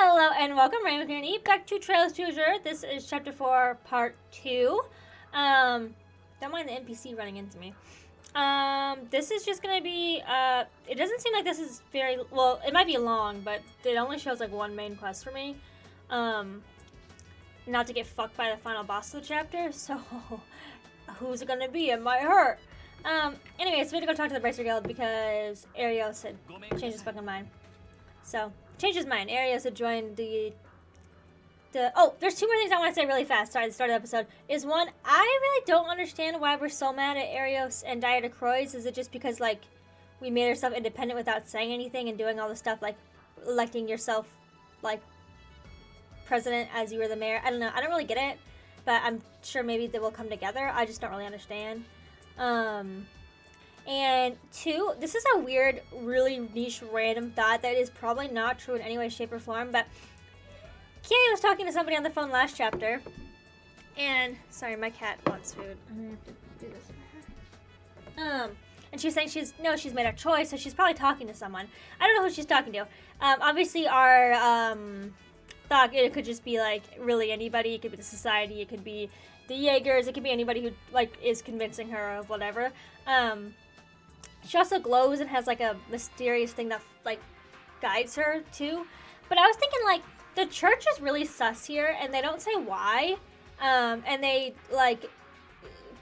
Hello and welcome, Rainbow Community, back to Trails to Azure. This is Chapter 4, Part 2. Don't mind the NPC running into me. This is just gonna be, it doesn't seem like this is very, well, it might be long, but it only shows like one main quest for me. Not to get fucked by the final boss of the chapter, so who's it gonna be? It might hurt. Anyways, we had to go talk to the Bracer Guild because Arios had changed his fucking mind. So, changed his mind. Arios had joined the oh, there's two more things I want to say really fast. Sorry, at the start of the episode. Is one, I really don't understand why we're so mad at Arios and Dieta Croix. Is it just because, like, we made ourselves independent without saying anything and doing all the stuff, like, electing yourself, like, president as you were the mayor? I don't know. I don't really get it, but I'm sure maybe they will come together. I just don't really understand. And two, this is a weird, really niche, random thought that is probably not true in any way, shape, or form, but KeA was talking to somebody on the phone last chapter, and, sorry, my cat wants food. I'm gonna have to do this for her. And she's saying she's made a choice, so she's probably talking to someone. I don't know who she's talking to. Obviously our, thought, it could just be, like, really anybody. It could be the society, it could be the Jaegers, it could be anybody who, like, is convincing her of whatever. She also glows and has, like, a mysterious thing that, like, guides her, too. But I was thinking, like, the church is really sus here, and they don't say why. And they, like,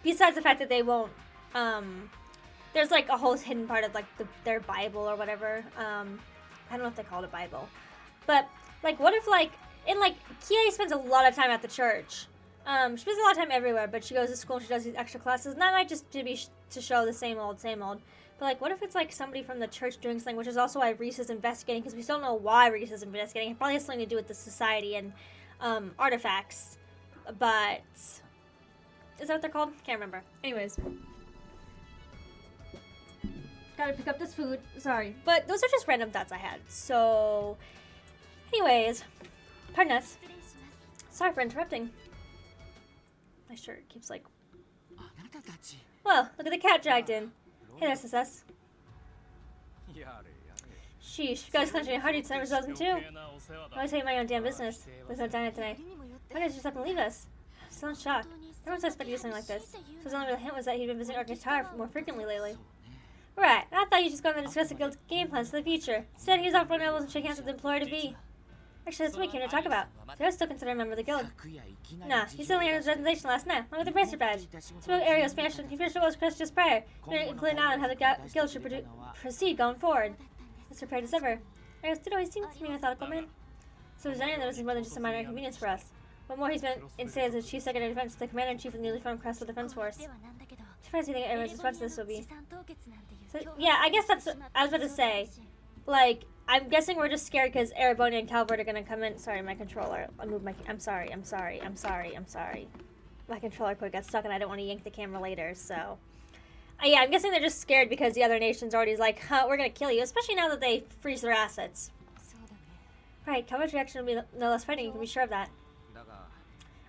besides the fact that they won't, there's, like, a whole hidden part of, like, their Bible or whatever. I don't know if they call it a Bible. But, like, what if, like, and, like, KeA spends a lot of time at the church. She spends a lot of time everywhere, but she goes to school and she does these extra classes. Not like just to show the same old. But, like, what if it's, like, somebody from the church doing something, which is also why Reese is investigating, because we still don't know why Reese is investigating. It probably has something to do with the society and, artifacts. But, is that what they're called? Can't remember. Anyways. Gotta pick up this food. Sorry. But those are just random thoughts I had. So, anyways. Pardon us. Sorry for interrupting. My shirt keeps, like... Well, look at the cat dragged in. Hey there, sis. Sheesh, you guys clenching your hearty tonight resulting too. I always hate my own damn business. There's no diner tonight. Why did you just up and leave us? I'm still in shock. Everyone's expecting to do something like this. So his only real hint was that he'd been visiting our guitar more frequently lately. Right, I thought you just going to discuss the guild's game plans for the future. Instead, he was off running elbows and shaking hands with the employer to be. Actually, that's what we came to talk about. So I was still considered a member of the guild. Nah, he only earned his resignation last night, along with the bracer badge. Spoke Ariel's fashion, he finished what was pressed just prior, including now and how the guild should proceed going forward. As prepared as ever. Ariel did always seem to be a methodical man. So resigning that was more than just a minor inconvenience for us. What more, he's been instated as the chief secretary of defense, the commander-in-chief of the newly formed Crystal Defense Force. Surprised you think Ariel's response to this will be. So, yeah, I guess that's what I was about to say. Like, I'm guessing we're just scared because Ereboni and Calvert are gonna come in. Sorry, my controller. I'm sorry. My controller cord got stuck and I don't want to yank the camera later, so. Yeah, I'm guessing they're just scared because the other nation's already like, huh, we're gonna kill you, especially now that they freeze their assets. Right, Calvert's reaction will be no less frightening, you can be sure of that.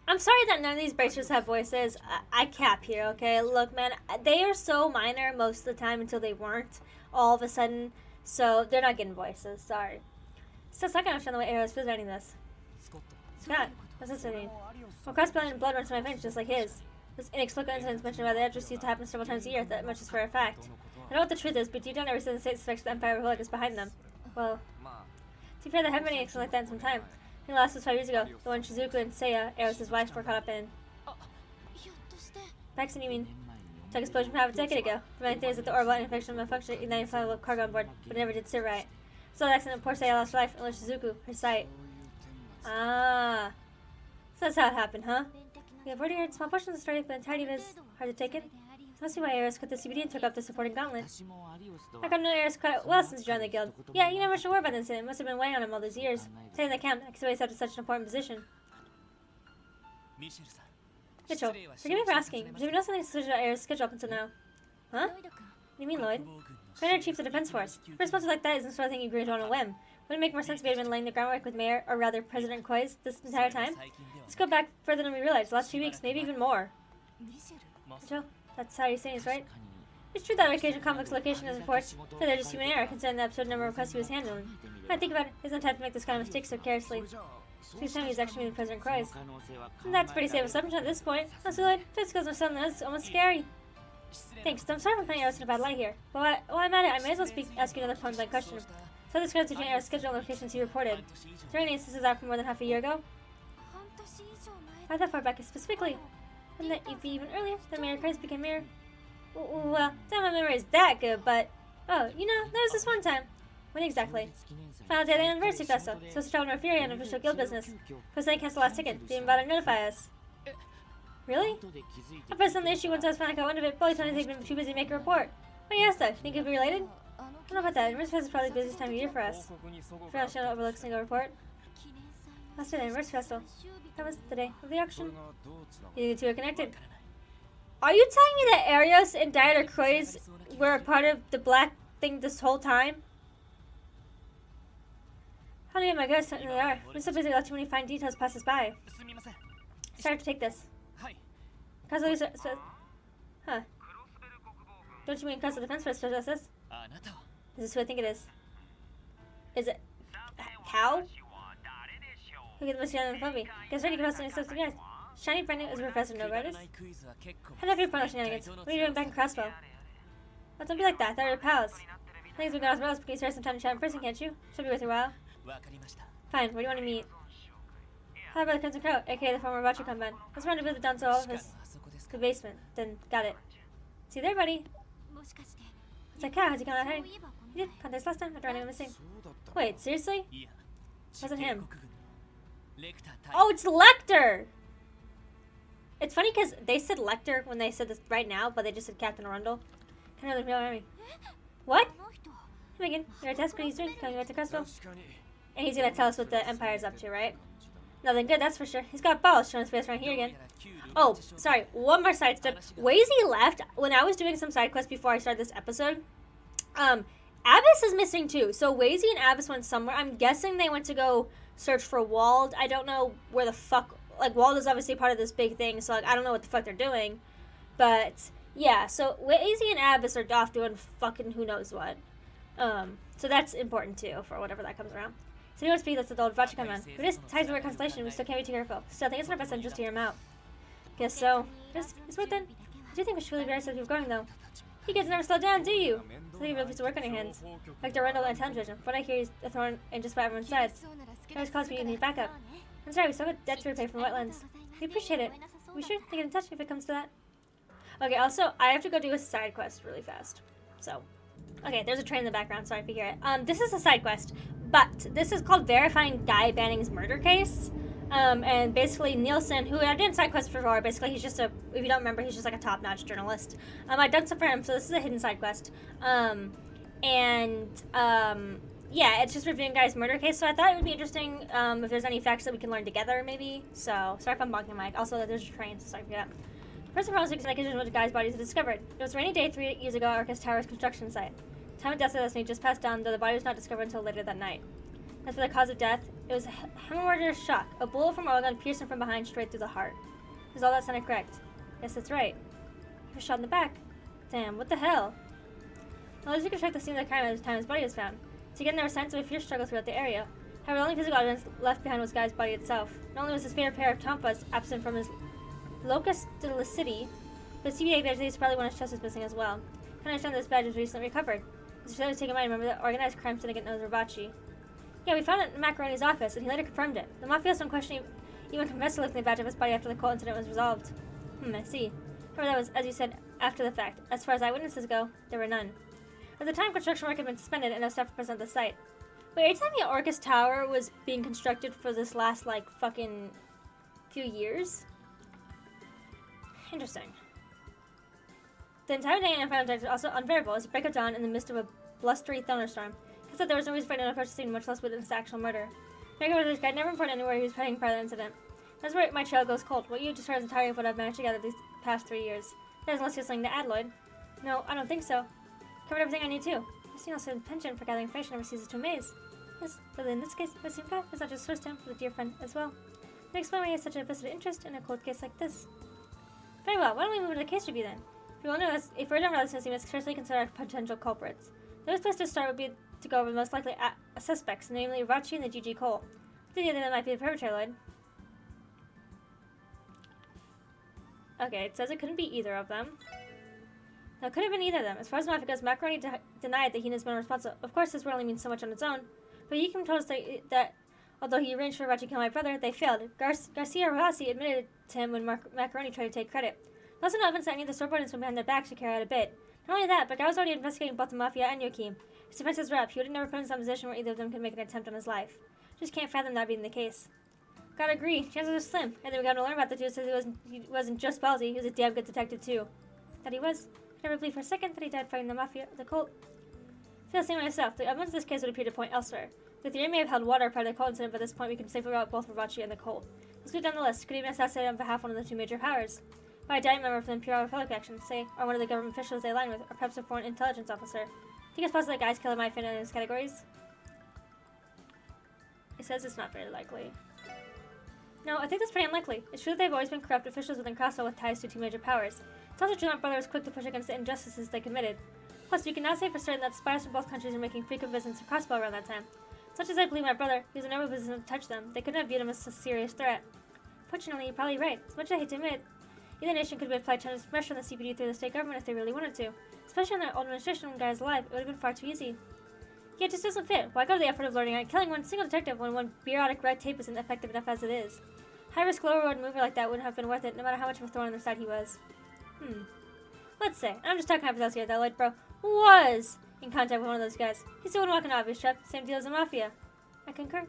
I'm sorry that none of these bracers have voices. I cap here, okay? Look, man, they are so minor most of the time until they weren't all of a sudden. So, they're not getting voices, sorry. Still stuck on understand the way Arrow's presenting this. Scott, what's this mean? Well, cross-belly and blood runs to my veins just like his. This inexplicable incidents mentioned by the Edges used to happen several times a year, that much is for a fact. I know what the truth is, but deep down every citizen state suspects the Empire Republic is behind them. Well, to be fair, there haven't been anything like that in some time. I think the last was 5 years ago, the one Shizuku and Seiya, Arrow's wife, were caught up in. Vaccine, you mean? Took explosion from half a decade ago. The main thing is that the orbital infection malfunctioned, igniting flammable cargo on board, but it never did sit right. So the accident, poor Seiya lost her life, and lost Shizuku, her sight. Ah. So that's how it happened, huh? We have already heard small portions of the story, but the entirety of it is hard to take in. Must be why Eris cut the CBD and took up the supporting gauntlet. I got to know Eris quite well since he joined the guild. Yeah, you never should worry about the incident. It must have been weighing on him all these years. Taking the account, I always up to such an important position. Mitchell, forgive me for asking, but have you know something suspicious about Air's schedule up until now? Huh? What do you mean, Lloyd? Commander-in-Chief of the Defense Force. A response like that isn't the sort of thing you agree to on a whim. Wouldn't it make more sense if he had been laying the groundwork with Mayor, or rather President Koiz, this entire time? Let's go back further than we realized, the last few weeks, maybe even more. Mitchell, that's how you're saying is right? It's true that occasional conflicts location is reports, but they're just human error considering the absurd number of requests he was handling. When I think about it, there's no time to make this kind of mistake so carelessly. He's telling me he's actually meeting President Croix. And that's pretty safe assumption at this point. That's good. Just because of something that's almost scary. Thanks. I'm sorry for putting us in a bad light here. But while I'm at it, I may as well ask you another point-blank question. So this goes to our schedule locations you reported. Is there any instances out from more than half a year ago? Not that far back specifically. And that if even earlier, the Mayor Christ became mayor. Well, not my memory is that good, but oh, you know, there was this one time. When exactly? Final day of the anniversary festival. Supposed to travel to Fury on official guild business. First they canceled last ticket. Didn't bother to notify us. Really? I pressed on the issue once I was finally got wind of it. Bully told me they'd been too busy to make a report. Oh yes, though. Think it'd be related? I don't know about that. Anniversary festival is probably the busiest time of year for us. Fairly should overlook a single report. Last day of the anniversary festival. That was the day of the auction. You two are connected. Are you telling me that Arios and Dieter Croix were a part of the black thing this whole time? How do you get my guys? Certainly they are. We're so busy, let too many fine details pass us by. Sorry to take this. Huh. Don't you mean Cross of Defense for Special Justice? Is this who I think it is? Is it Cal? Who gets the most on the phone? Guess ready to cross the next steps to guys. Shiny Brendan is Professor No Artist. Head up your point shenanigans. What are you doing back in Crossbow? Oh, don't be like that. They're your pals. Things we got as well as you spare some time to chat in person, can't you? She'll be with you a while. Fine, where do you want to meet? How about the Crimson Crow, aka the former Bachi Kanban? Let's run to visit down to office. The basement. Then, got it. See you there, buddy. It's like, how'd you come out hiding? You did. Contacts last time after running missing. Wait, seriously? Wasn't him. Oh, it's Lecter! It's funny because they said Lecter when they said this right now, but they just said Captain Arundel. Kind of the real army. What? Hey, Megan, you're at desk. What are you doing? Coming back to Crossbow? And he's gonna tell us what the Empire's up to, right? Nothing good, that's for sure. He's got balls showing his face right here again. Oh, sorry. One more side step. Wazy left when I was doing some side quests before I started this episode. Abyss is missing too. So Wazy and Abyss went somewhere. I'm guessing they went to go search for Wald. I don't know where the fuck. Like, Wald is obviously part of this big thing, so like, I don't know what the fuck they're doing. But yeah, so Wazy and Abyss are off doing fucking who knows what. So that's important too for whatever that comes around. So you want to speak that's the old Vachika man. But it is ties to our constellation, we still can't be too careful. Still, I think it's in our best interest to hear him out. Guess so. It's worth it. I do think we should really be nice to keep going though. You guys never slow down, do you? I think you have a piece of work on your hands. Like the Randall and television. What I hear is a thorn in just about everyone's sides. It always calls me to need backup. I'm sorry, we still have a debt to repay from wetlands. We appreciate it. We should get in touch if it comes to that. Okay, also, I have to go do a side quest really fast. So, okay, there's a train in the background, sorry if you hear it. This is a side quest, but this is called Verifying Guy Banning's murder case. And basically Nielsen, who I did side quest before, basically he's just if you don't remember, he's just like a top-notch journalist. I've done stuff for him, so this is a hidden side quest. Yeah, it's just reviewing Guy's murder case, so I thought it would be interesting if there's any facts that we can learn together, maybe. So, sorry if I'm bonking the mic. Also, there's a train, so sorry for that. First and foremost, the Guy's body was discovered. It was a rainy day 3 years ago at Orcus Tower's construction site. Time of death of destiny just passed down, though the body was not discovered until later that night. As for the cause of death, it was a hemorrhagic shock. A bullet from a gun pierced him from behind straight through the heart. Is all that sounded correct? Yes, that's right. He was shot in the back. Damn, what the hell? Well, as you can check the scene of the crime at the time his body was found. So again, there were signs of a fierce struggle throughout the area. However, the only physical evidence left behind was Guy's body itself. Not only was his favorite pair of tompas absent from his locus delicti, but CBA badge is probably one of his chest was missing as well. I understand this badge was recently recovered. Mr. Taylor was taken by remember that organized crime syndicate known as Robachi. Yeah, we found it in Macaroni's office, and he later confirmed it. The Mafia, some question, even confessed to lifting the badge of his body after the Colt incident was resolved. I see. However, that was, as you said, after the fact. As far as eyewitnesses go, there were none. At the time, construction work had been suspended, and no staff present the site. Wait, are you telling me Orcus Tower was being constructed for this last, like, fucking few years? Interesting. The entire day and final was also unbearable as the break of dawn in the midst of a blustery thunderstorm. He said there was no reason for anyone to approach the scene, much less witness the actual murder. This guy never reported anywhere he was heading prior to the incident. That's where my trail goes cold. What you described is entirely of what I've managed to gather these past 3 years. There's unless you're something to add, Lloyd. No, I don't think so. Covered everything I need to. I've seen also penchant for gathering information never ceases to amaze. Yes, but in this case, my same guy was not just first time, but a dear friend as well. That explains why he has such a vested interest in a cold case like this. Very well, why don't we move to the case review then? If we're done with this, we must seriously consider our potential culprits. The first place to start would be to go over the most likely suspects, namely Rachi and the GG Cole. The other that might be the perpetrator, Lloyd. Okay, it says it couldn't be either of them. No, it could have been either of them. As far as Mafia goes, Macaroni denied that he has been responsible. Of course, this only means so much on its own. But Yikim told us that although he arranged for Rachi to kill my brother, they failed. Garcia Rossi admitted to him when Macaroni tried to take credit. There's also no evidence that any of the store burdens went behind their backs to carry out a bit. Not only that, but I was already investigating both the Mafia and Yokim. His defense is rep. He would have never put in some position where either of them could make an attempt on his life. Just can't fathom that being the case. Gotta agree, chances are slim. And then we got to learn about the two since he wasn't just ballsy, he was a damn good detective too. That he was. I never believed for a second that he died fighting the Mafia, the cult. I feel the same way myself. The evidence of this case would appear to point elsewhere. The theory may have held water prior to the cult incident, but at this point we can safely rule out both Rachi and the cult. Let's go down the list. Could even assassinate on behalf of one of the two major powers. By a dying member from the Imperial Republic faction, say, or one of the government officials they align with, or perhaps a foreign intelligence officer. Think it's possible that guys killer might fit in these categories? It says it's not very likely. No, I think that's pretty unlikely. It's true that they've always been corrupt officials within Crossbow with ties to two major powers. It's also true that my brother was quick to push against the injustices they committed. Plus, we can now say for certain that spies from both countries are making frequent visits to Crossbow around that time. As much as I believe my brother, he was in no position to touch them, they couldn't have viewed him as a serious threat. Fortunately, you're probably right. As much as I hate to admit, either nation could have applied China's pressure on the CPD through the state government if they really wanted to. Especially on their old administration when guys alive, it would have been far too easy. Yeah, it just doesn't fit. Why go to the effort of learning out killing one single detective when one bureaucratic red tape isn't effective enough as it is? High-risk, low-reward mover like that wouldn't have been worth it, no matter how much of a thorn on their side he was. Let's say, and I'm just talking hypotheticals here, that Lloyd Bro was in contact with one of those guys. He still wouldn't walk an obvious trap. Same deal as the Mafia. I concur.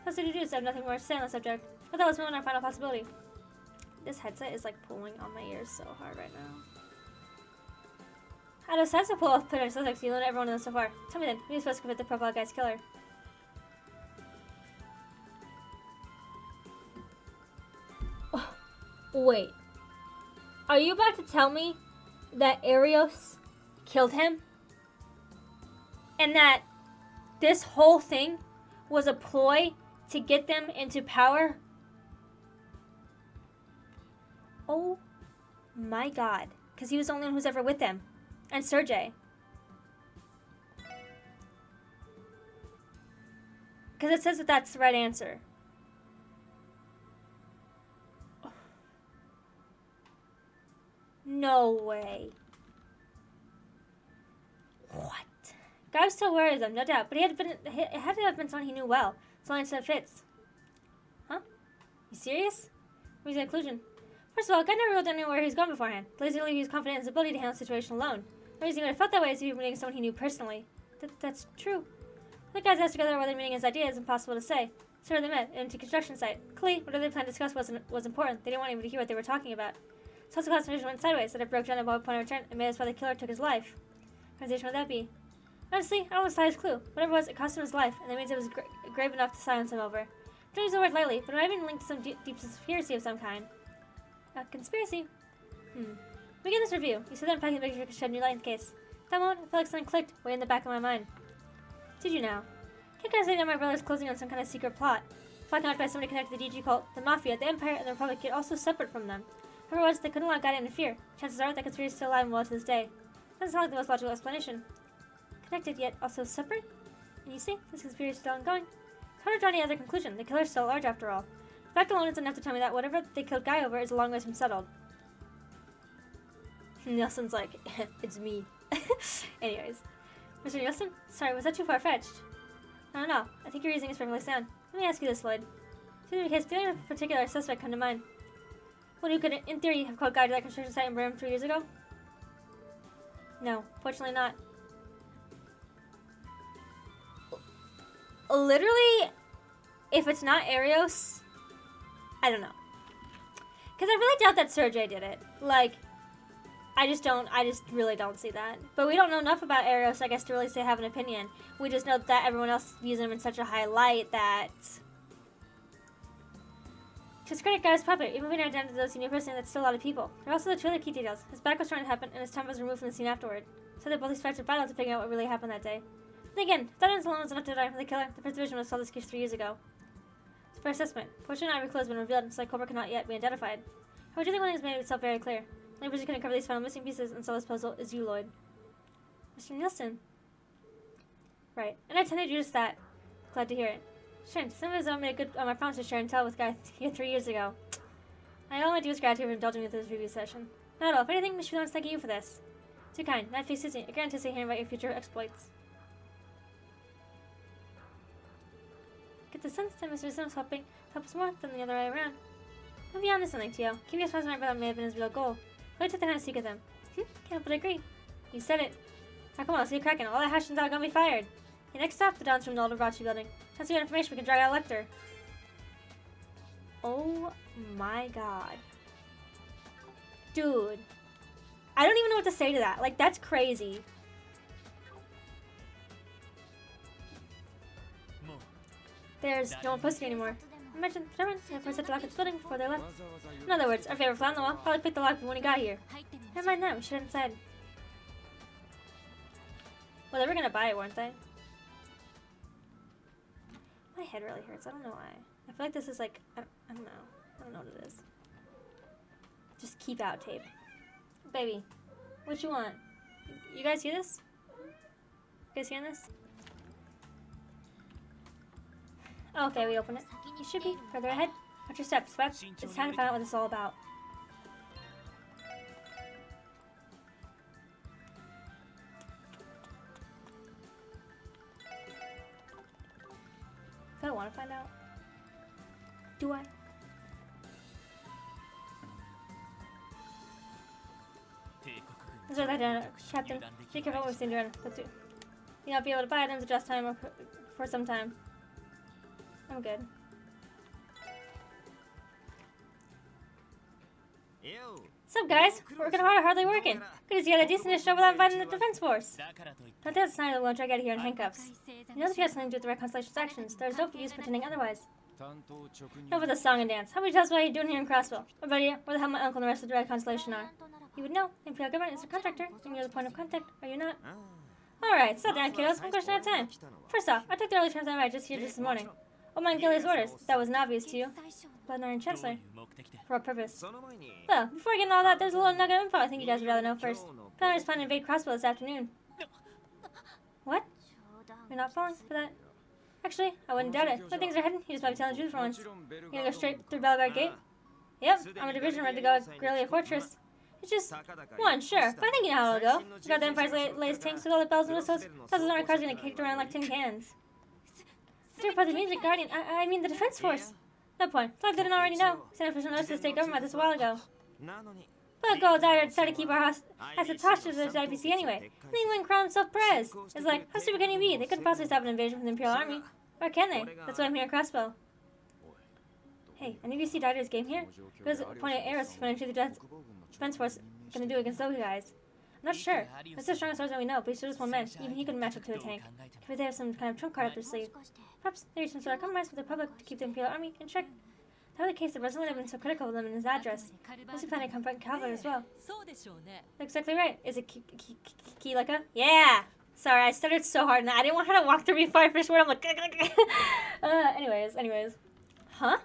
Plus, to do so I have nothing more to say on the subject. But that was our final possibility. This headset is like pulling on my ears so hard right now. Out of size to pull off potential suspects, you learn everyone knows so far. Tell me then, who's supposed to commit the profile guy's killer? Oh, wait. Are you about to tell me that Arios killed him? And that this whole thing was a ploy to get them into power? Oh my god. Because he was the only one who's ever with them. And Sergey. Because it says that that's the right answer. No way. What? Guy was still worried of them, no doubt. But it had to have been someone he knew well. So I said fits. Huh? You serious? Where's the conclusion? First of all, guy never really didn't know where he was going beforehand. Lazily, he was confident in his ability to handle the situation alone. The reason he would have felt that way is if he were meeting someone he knew personally. That's true. The guys asked together whether meeting his idea is impossible to say. So they met at a construction site. KeA, whatever they planned to discuss was important. They didn't want anybody to hear what they were talking about. So the conversation went sideways, that it broke down at one point of return and made us why the killer took his life. What conversation would that be? Honestly, I don't know the slightest clue. Whatever it was, it cost him his life, and that means it was grave enough to silence him over. Don't use the word lightly, but it might have been linked to some deep conspiracy of some kind. A conspiracy? Begin this review. You said that unpacking the picture could shed new light in the case. At that moment, I felt like something clicked way in the back of my mind. Did you now? Can't kind of say that my brother's closing on some kind of secret plot. Plot connected by somebody connected to the DG cult, the Mafia, the Empire, and the Republic, yet also separate from them. Whoever it was, they couldn't allow God to interfere. Chances are that conspiracy is still alive and well to this day. Doesn't sound like the most logical explanation. Connected yet also separate? And you see, this conspiracy is still ongoing. It's hard to draw any other conclusion. The killer's still large after all. The fact alone is enough to tell me that whatever they killed Guy over is a long ways from settled. Nielsen's like, it's me. Anyways. Mr. Nielsen? Sorry, was that too far-fetched? I don't know. I think your reasoning is perfectly sound. Let me ask you this, Lloyd. In case feeling a particular suspect come to mind. One who could, in theory, have called Guy to that construction site in Brim 3 years ago? No, fortunately not. Literally, if it's not Arios, I don't know. Because I really doubt that Sergey did it. Like, I just really don't see that. But we don't know enough about Arios, I guess, to really say have an opinion. We just know that everyone else views him in such a high light that... To his credit, Guy's puppet. Even if we narrow down to those he knew personally, that's still a lot of people. There are also the two other key details. His back was trying to happen, and his tongue was removed from the scene afterward. So that both these facts are vital to figure out what really happened that day. And again, if that evidence alone was enough to die from the killer, the first division would have solved this case 3 years ago. It's a fair assessment. Fortunately, every clue has been revealed, so the culprit cannot yet be identified. However, I do think one thing has made itself very clear. Labors you can uncover these final missing pieces and solve this puzzle is you, Lloyd. Mr. Nielsen. Right. And I intended to do just that. Glad to hear it. Sure, some of his own made a good on my promise to share and tell with Guy here 3 years ago. All I do is gratitude for indulging me with this review session. Not at all. If anything, Mr. Lawrence, thank you for this. Too kind. Not faces I grant to say hearing about your future exploits. Get the sense that Mr. Sims help us more than the other way around. I'll be honest something, Tio. Keeping us friends with my brother may have been his real goal. But I took the time to seek with him. Can't help but agree. You said it. Now come on, let's get cracking. All that hashings out gonna be fired. Okay, next stop, the downs from the older Brachi building. Tell us what information we can drag out Lecter. Oh my god. Dude. I don't even know what to say to that. Like, that's crazy. There's no one posted anymore. I mentioned Fragment, and forced it to lock its building before they left. In other words, our favorite fly on the wall probably picked the lock when he got here. Never mind that, we should head inside. Well, they were gonna buy it, weren't they? My head really hurts, I don't know why. I feel like this is like, I don't know. I don't know what it is. Just keep out tape. Baby, what you want? You guys hear this? You guys hearing this? Okay, we open it. You should be further ahead. Watch your steps, Web. It's time to find out what this is all about. Do I want to find out? Do I? Let's write that down, Captain. Be careful what we're seeing around. You'll not be able to buy items at just time or for some time. I'm good. What's up, guys? We're working hard, hardly working. Good to see you had a decent show without inviting the defense force. Don't think that's a sign that we won't drag out of here in handcuffs. You know if you have something to do with the Red Constellation's actions, there's no use pretending otherwise. No for the song and dance. How about you tell us what you're doing here in Crossville? Or better yet, where the hell my uncle and the rest of the Red Constellation are? You would know. Imperial government is a contractor, and you're the point of contact, are you not? Alright, settle down, kiddos. One question at a time. First off, I took the early transit ride just here this morning. Oh, my KeA's orders. That wasn't obvious to you. Blood Iron Chancellor. For what purpose? Well, before I get into all that, there's a little nugget of info I think you guys would rather know first. Planner's plan to invade Crossville this afternoon. What? You're not falling for that? Actually, I wouldn't doubt it. The things are heading. You just might be telling the truth for once. You gonna go straight through Bellbar Gate? Yep, I'm a division ready to go at Guerrilla Fortress. It's just one, sure, but I think you know how it'll go. You got the Empire's latest tanks with all the bells and whistles. Thousands of cars getting kicked around like tin cans. Third party music guardian. I mean the defense force. No point. Flag didn't already know. Sent official notice to the state government this a while ago. But Gold decided to keep our assets hostage to the IPC anyway. And he went and crowned himself Perez. It's like, how stupid can you be? They couldn't possibly stop an invasion from the Imperial Army. Or can they? That's why I'm here at Crossbow. Hey, any of you see Dieter's game here? He was pointing at arrows when the defense force gonna do against those guys. I'm not sure. That's the strongest swordsman we know, but he's just one man. Even he couldn't match up to a tank. Maybe they have some kind of trump card up their sleeve. Perhaps they reached some sort of compromise with the public to keep the Imperial Army in check. If that were the case, the president would have been so critical of them in his address. Must be planning to confront Calvert as well. Exactly right. Is it KeA? Yeah! Sorry, I stuttered so hard and I didn't want her to walk through before I finished word. I'm like, anyways. Huh?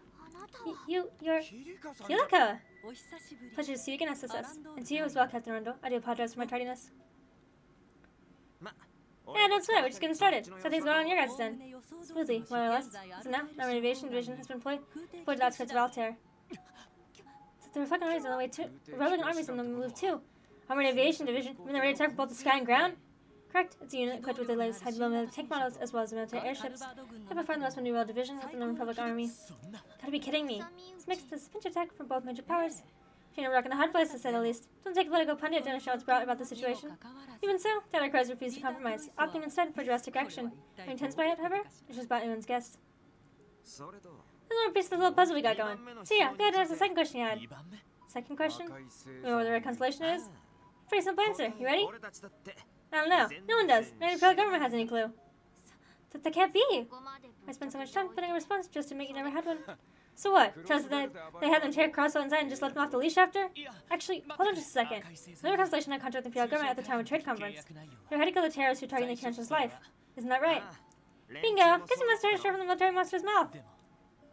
You're KeA. Pleasure to see you again, SSS. And to you as well, Captain Rondo. I do apologize for my tardiness. Yeah, don't sweat, we're just getting started. So things going on your guys' end. Smoothly, more or less. So now, our innovation division has been deployed to the outskirts of Altair. So the Republican armies on the way too. Republican armies on the move too. Armored Aviation Division, when they're ready to attack both the sky and ground. Correct. It's a unit equipped with the latest high-military tank models as well as military airships. They perform the Western New World Division within the Republic Army. Gotta be kidding me. This makes this pinch attack from both major powers. You're in a rock and a hard place, to say the least. Don't take a political pundit to understand what's brought about the situation. Even so, the other crows refuse to compromise, opting instead for drastic action. Are you intense by it, however? It's just about anyone's guess. There's one more piece of the little puzzle we got going. So yeah, go ahead and ask the second question you had. Second question? You know where the Red Constellation is? Pretty simple answer. You ready? I don't know. No one does. No Imperial government has any clue. That can't be. I spent so much time putting a response just to make you never had one. So what? Tell us that they had them tear Crossbow inside and just left them off the leash after? Actually, hold on just a second. The Constellation had contract with the Imperial government at the time of trade conference. They were heading to kill the terrorists who targeted the Constellation life. Isn't that right? Bingo! Guess you must have heard straight from the military monster's mouth.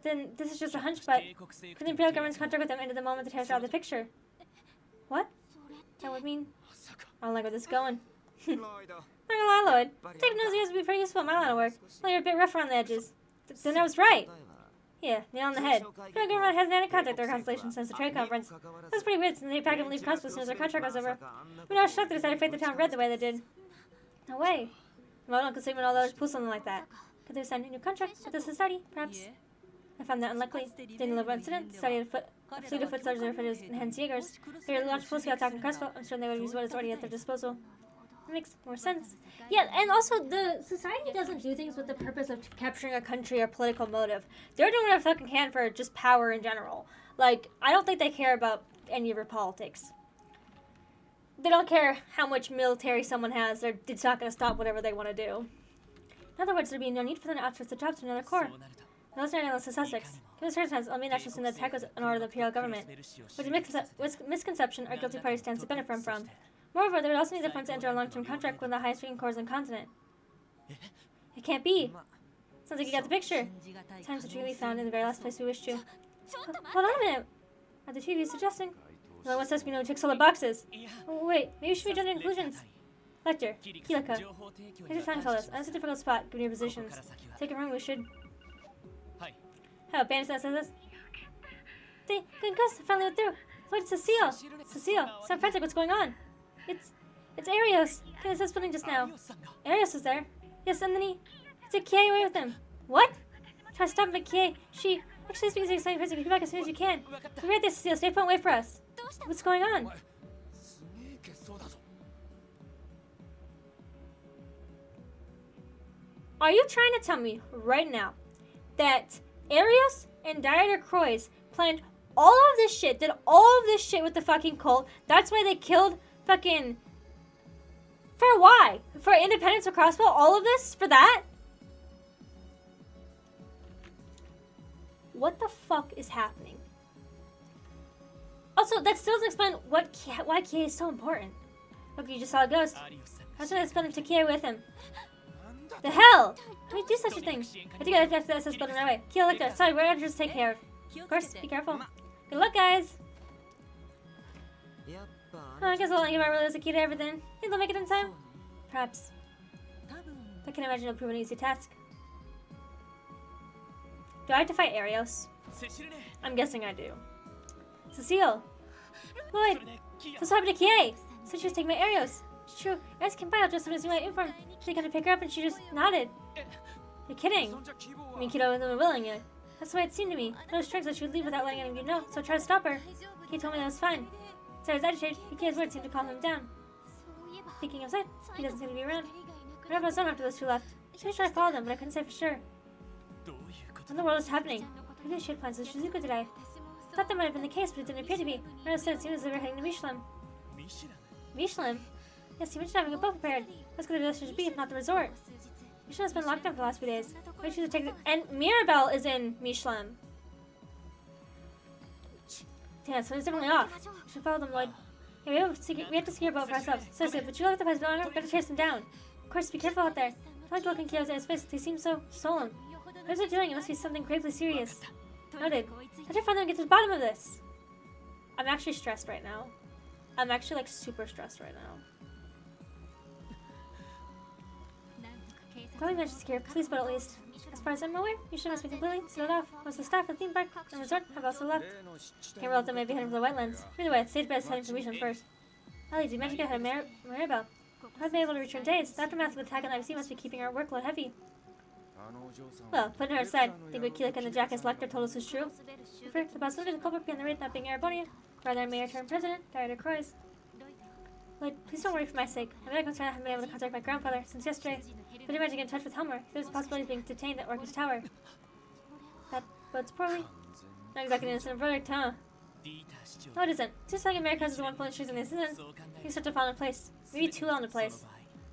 Then this is just a hunch, but could the Imperial government's contract with them ended the moment the terrorists were out of the picture? What? That would mean I don't like where this is going. Not gonna lie, Lloyd. Taking those years would be pretty useful in my line of work. Well, you're a bit rough around the edges. Then I was right. Yeah, nail on the head. The government hasn't had any contact with our constellation since the trade conference. That's pretty weird since they packed up and leave Cosmo as soon as our contract was over. We know I was shocked they decided to fake the town red the way they did. No way. Well, don't consider all those pull something like that. Could they sign a new contract with the society, perhaps? I found that unlikely. During the Liberal incident, the society had a fleet of foot soldiers and enhanced Jaegers. They were launched full-scale attack on Crespo. I'm sure they would use what is already at their disposal. That makes more sense. Yeah, and also the society doesn't do things with the purpose of capturing a country or political motive. They're doing whatever fucking can for just power in general. Like, I don't think they care about any of your politics. They don't care how much military someone has. It's not going to stop whatever they want to do. In other words, there'd be no need for them to outsource the job to another corps. Military analyst of Sussex. Given circumstances, only nationals assume the attack was an order of the imperial government, which a misconception our guilty party stands to benefit from. Moreover, they would also need the funds to enter a long-term contract with the highest-ranking corps on the continent. It can't be. Sounds like you got the picture. Times are truly found in the very last place we wish to. Hold on a minute. Are the two of you suggesting? No one wants us to know who ticks all the boxes. Oh, wait, maybe we should be done in conclusions. Lector, KeA. Here's your time us. That's a difficult spot, given your positions. Take it wrong, we should. How, bandits that says this? Good Gus, I finally went through. Look, it's Cecile. Cecile, San Francisco, what's going on? It's Arios. KeA says something just now. Arios was there. Yes, and then he took KeA away with him. What? Try to stop him, but KeA, she actually speaks exciting person. Come back as soon as you can. We'll be right there, Cecile. Stay put and wait for us. What's going on? Are you trying to tell me right now that Arios and Dieter Croix planned all of this shit, did all of this shit with the fucking cult? That's why they killed fucking... For why? For independence or crossbow? All of this? For that? What the fuck is happening? Also, that still doesn't explain why KeA is so important. Look, you just saw a ghost. That's why I spent him to KeA with him. The hell? How do you do such a thing? I think I have to SS building right away. KeA, look there. Sorry, we're gonna just take care of. Of course, be careful. Good luck, guys. Oh, I guess I'll let you really the key to everything. Think they'll make it in time? Perhaps. I can imagine it'll prove an easy task. Do I have to fight Arios? I'm guessing I do. Cecile! Lloyd! What's happened to KeA? So she was taking my Arios. It's true. Arios came by out just as soon as you informed. She got to pick her up and she just nodded. You're kidding. I mean, Kido wasn't willing yet. That's the way it seemed to me. No strength that she would leave without letting anyone know, so I tried to stop her. KeA told me that was fine. So I was agitated. KeA's words seemed to calm him down. Speaking of that, he doesn't seem to be around. I never was known after those two left. She was trying to follow them, but I couldn't say for sure. What in the world is happening? Maybe she had plans with Shizuku today. I thought that might have been the case, but it didn't appear to be. I instead it seemed as if they were heading to Michelin. Michelin? Yes, he mentioned having a boat prepared. That's where the destination should be, if not the resort. Michelin has been locked down for the last few days. Why should take and Mirabelle is in Michelin. Damn, something's definitely off. We should follow them, Lloyd. Yeah, we have to secure a boat for ourselves. Seriously, but you look at the place below, we gotta chase them down. Of course, be careful out there. I like looking at KeA's face. They seem so solemn. What is it doing? It must be something gravely serious. Noted. How did you find them and get to the bottom of this? I'm actually stressed right now. I'm actually like super stressed right now. Glad we managed to secure a police boat at least. As far as I'm aware, you should must be completely sealed off. Most of the staff at the theme park and resort have also left. Can't rule out them may be heading for the wetlands. Either way, the stage bed is heading for Michelin first. Ali, did you manage to get ahead of Maribel? I haven't been able to return days. The aftermath of the attack on the IBC must be keeping our workload heavy. Well, putting her aside, think what KeA and the Jackass Lecter told us is true. First, the possibility of the culprit behind the raid not being Arabonia, rather than Mayor turned President, Dieter Croix. Lloyd, please don't worry for my sake. I'm very concerned I haven't been able to contact my grandfather since yesterday. But I managed to get in touch with Helmer. There's a possibility of being detained at Orchid's Tower. That bodes poorly. Not exactly an innocent verdict, huh? No, it isn't. Just like America is the one pulling strings in this incident, things start to fall into place. Maybe too well into place.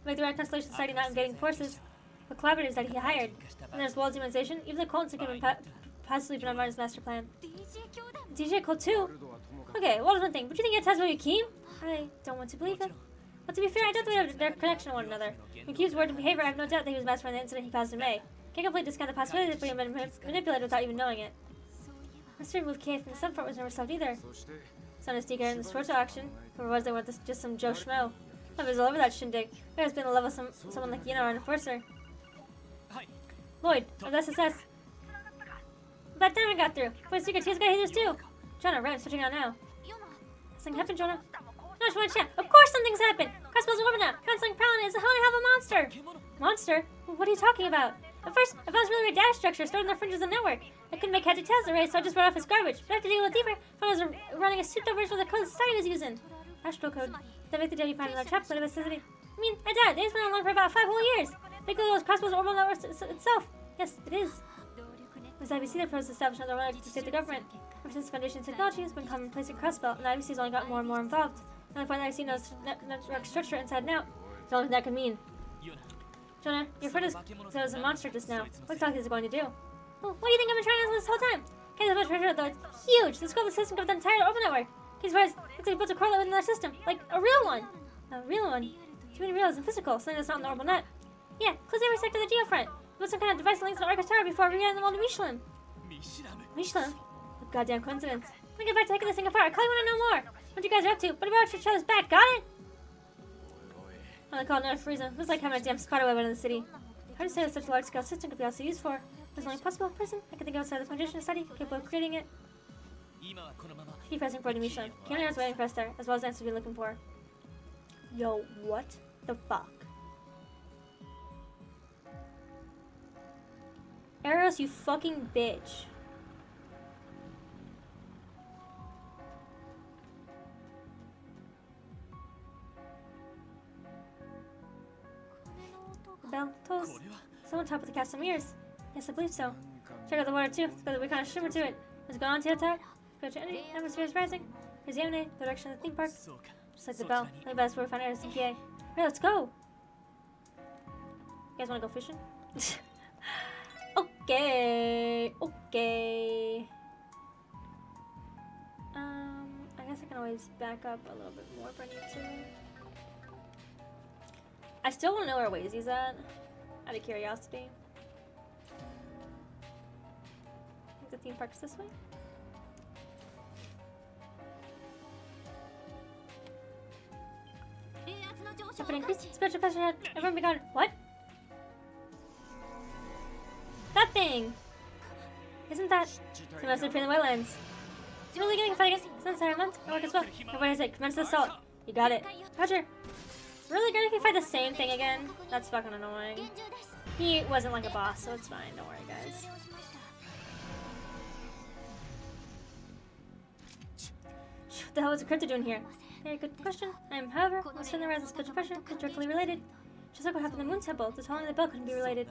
Make the right constellation society not invading forces, but collaborators that he hired. And there's wall demonization. Even the Colton's have possibly been on his master plan. DJ Cole too? Okay, well, one thing. But you think it has about Yukim? I don't want to believe it. But to be fair, I don't think we have their connection to one another. When Q's word and behavior, I have no doubt that he was masterminding the incident he caused in May. Can't completely discount the possibility that we have been manipulated without even knowing it. Mystery move KeA from the subfront was never solved either. Son is Deacon in the sports auction. Or was they want this just some Joe Schmo? Love is all over that shindig. There's been a level someone like Yuna or an enforcer. Lloyd, of SSS. About time I got through. Boy's secret, he's got haters too. Jonah, right, switching out now. Something happened, Jonah? No, she wants chat. Of course something's happened! Crossbow's a woman now. Counseling Prowling is a holy hell of a monster! Monster? What are you talking about? At first, I found this really weird data structure stored in the fringes of the network. I couldn't make head to tails array, so I just wrote off as garbage. But after digging a little deeper, I found I was running a souped up version of the code society was using. Astral code. That make the data you find in our trap plasticity. I mean, I doubt it. They've been online for about 5 whole years. Big those Crossbow's orbital network itself. Yes, it is. It was IBC that proposed establishment of the network to save the government. Ever since Foundation technology has been commonplace in Crossbow, and the IBC's only gotten more and more involved. And I find the IBC knows network structure inside and out. It's the only thing that could mean. Jonah, your friend said it was a monster just now. What exactly is it going to do? Well, what do you think I've been trying to answer this whole time? Can't have much treasure though. It's huge. The scope of the system covers the entire open network. He's surprised it's like built a correlate within our system. Like a real one. A real one. Too many reals and physical, something that's not in the orbital net. Yeah, close every sector of the geofront. Build some kind of device that links to the Arcus Tower before we get in the world of Michelin. Michelin? What goddamn coincidence. Let me get back to taking this thing apart. I call you when I know more. What you guys are up to, but about each other's back, got it? On the call, no reason. It was like having a damn spider web in the city. Hard to say what such a large-scale system could be also used for. There's only possible person I can think outside the foundation study, capable of creating it. Keep pressing forward to Michelin. KeA is waiting for us there, as well as the answer we're looking for. Yo, what the fuck? Eros, you fucking bitch. The bell tolls. Someone top of the castle mirrors. Yes, I believe so. Check out the water too. It's got a weird kind of shimmer to it. What's going on, Tail? Spiritual energy, atmosphere is rising. Here's the emanate, the direction of the theme park. Just like the bell. Only best where we find Eros and KeA. Right, let's go. You guys want to go fishing? Okay. Okay. I guess I can always back up a little bit more if I need to. I still want to know where Wazy's at, out of curiosity. I think the theme park's this way. Open increase. Spiritual pressure head. Everyone be gone. What? That thing! Isn't that? It must have been in the wetlands. It's really getting a fight against Sunset Month. I work as well. What is it? Commence the assault. You got it. Roger. Really gonna fight the same thing again? That's fucking annoying. He wasn't like a boss, so it's fine. Don't worry, guys. What the hell is a crypto doing here? Very good question. However, most of the rise of spiritual pressure is directly related. Just like what happened in the Moon Temple, the telling of the bell couldn't be related.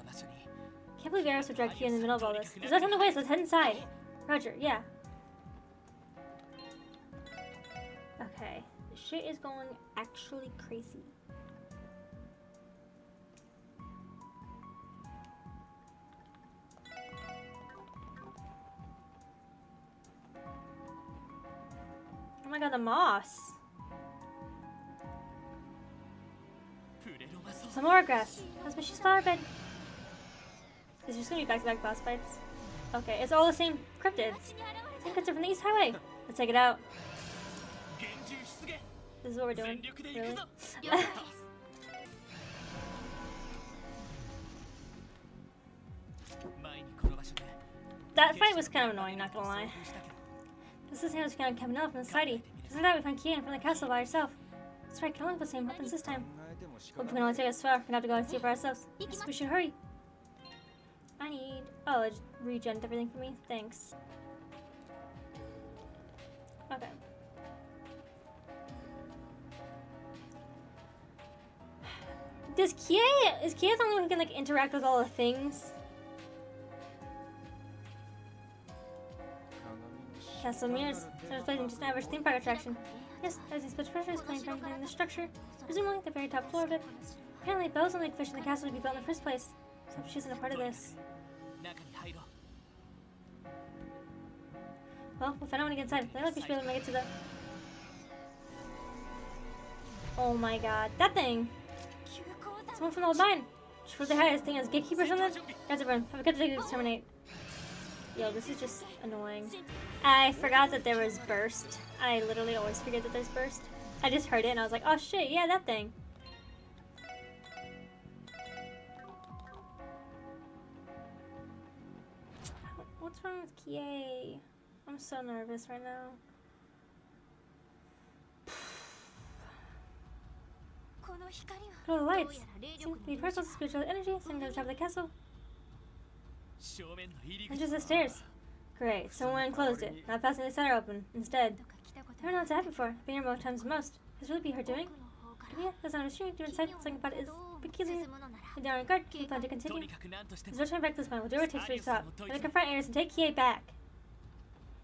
Can't believe Eros would drag KeA in the middle of all this. There's no time to waste, let's head inside. Roger, yeah. Okay, this shit is going actually crazy. Oh my god, the moss. Some more grass. That's Mishy's flower bed. Is just gonna be back-to-back boss fights? Okay, it's all the same cryptids. Same cryptid from the East Highway. Let's take it out. This is what we're doing. Really? That fight was kind of annoying, not gonna lie. This is how it's kind of coming out from the society. Just like that, we find KeA in front of the castle by herself. That's right, killing the same weapons this time. Hope we can only take us far. We're gonna have to go and see for ourselves. Yes, we should hurry. I need... Oh, it regened everything for me. Thanks. Okay. Is KeA the only one who can like interact with all the things? Castle mirrors. So it's just an average theme park attraction. Yes, there's these pressure is playing in the structure. Presumably the very top floor of it. Apparently bells only fish in the castle to be built in the first place. So she isn't a part of this. Well, we'll find out when we get inside. I like we should be able to make it to the... Oh my god. That thing! Someone from the old mine! Should they hide this thing as gatekeeper or something? Guys, everyone, have a good day to exterminate. Yo, this is just annoying. I forgot that there was burst. I literally always forget that there's burst. I just heard it and I was like, oh shit, yeah, that thing. What's wrong with KeA? I'm so nervous right now. Go to the lights. Seem to be parcels of spiritual energy sitting at the top of the castle. And just the stairs. Great, someone closed it, not passing the center open. Instead, I don't know what's happened before. I've been here more times than most. Has really be her doing? KeA, that's not a stream. You're inside. Something about it is peculiar. With down on guard, we plan to continue. There's no turning back this point. We'll do what it takes to reach the top. We're gonna confront Ares and take KeA back.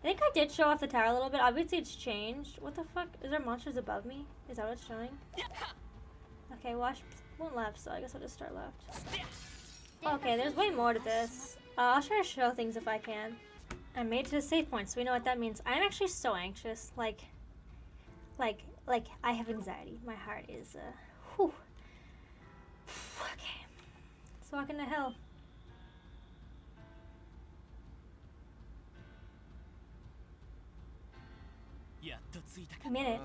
I think I did show off the tower a little bit. Obviously, it's changed. What the fuck? Is there monsters above me? Is that what it's showing? Okay, watch. Went left, so I guess I'll just start left. Okay, there's way more to this. I'll try to show things if I can. I made it to the save point, so we know what that means. I'm actually so anxious. Like, I have anxiety. My heart is, whew. Okay. Let's walk into hell. I made it.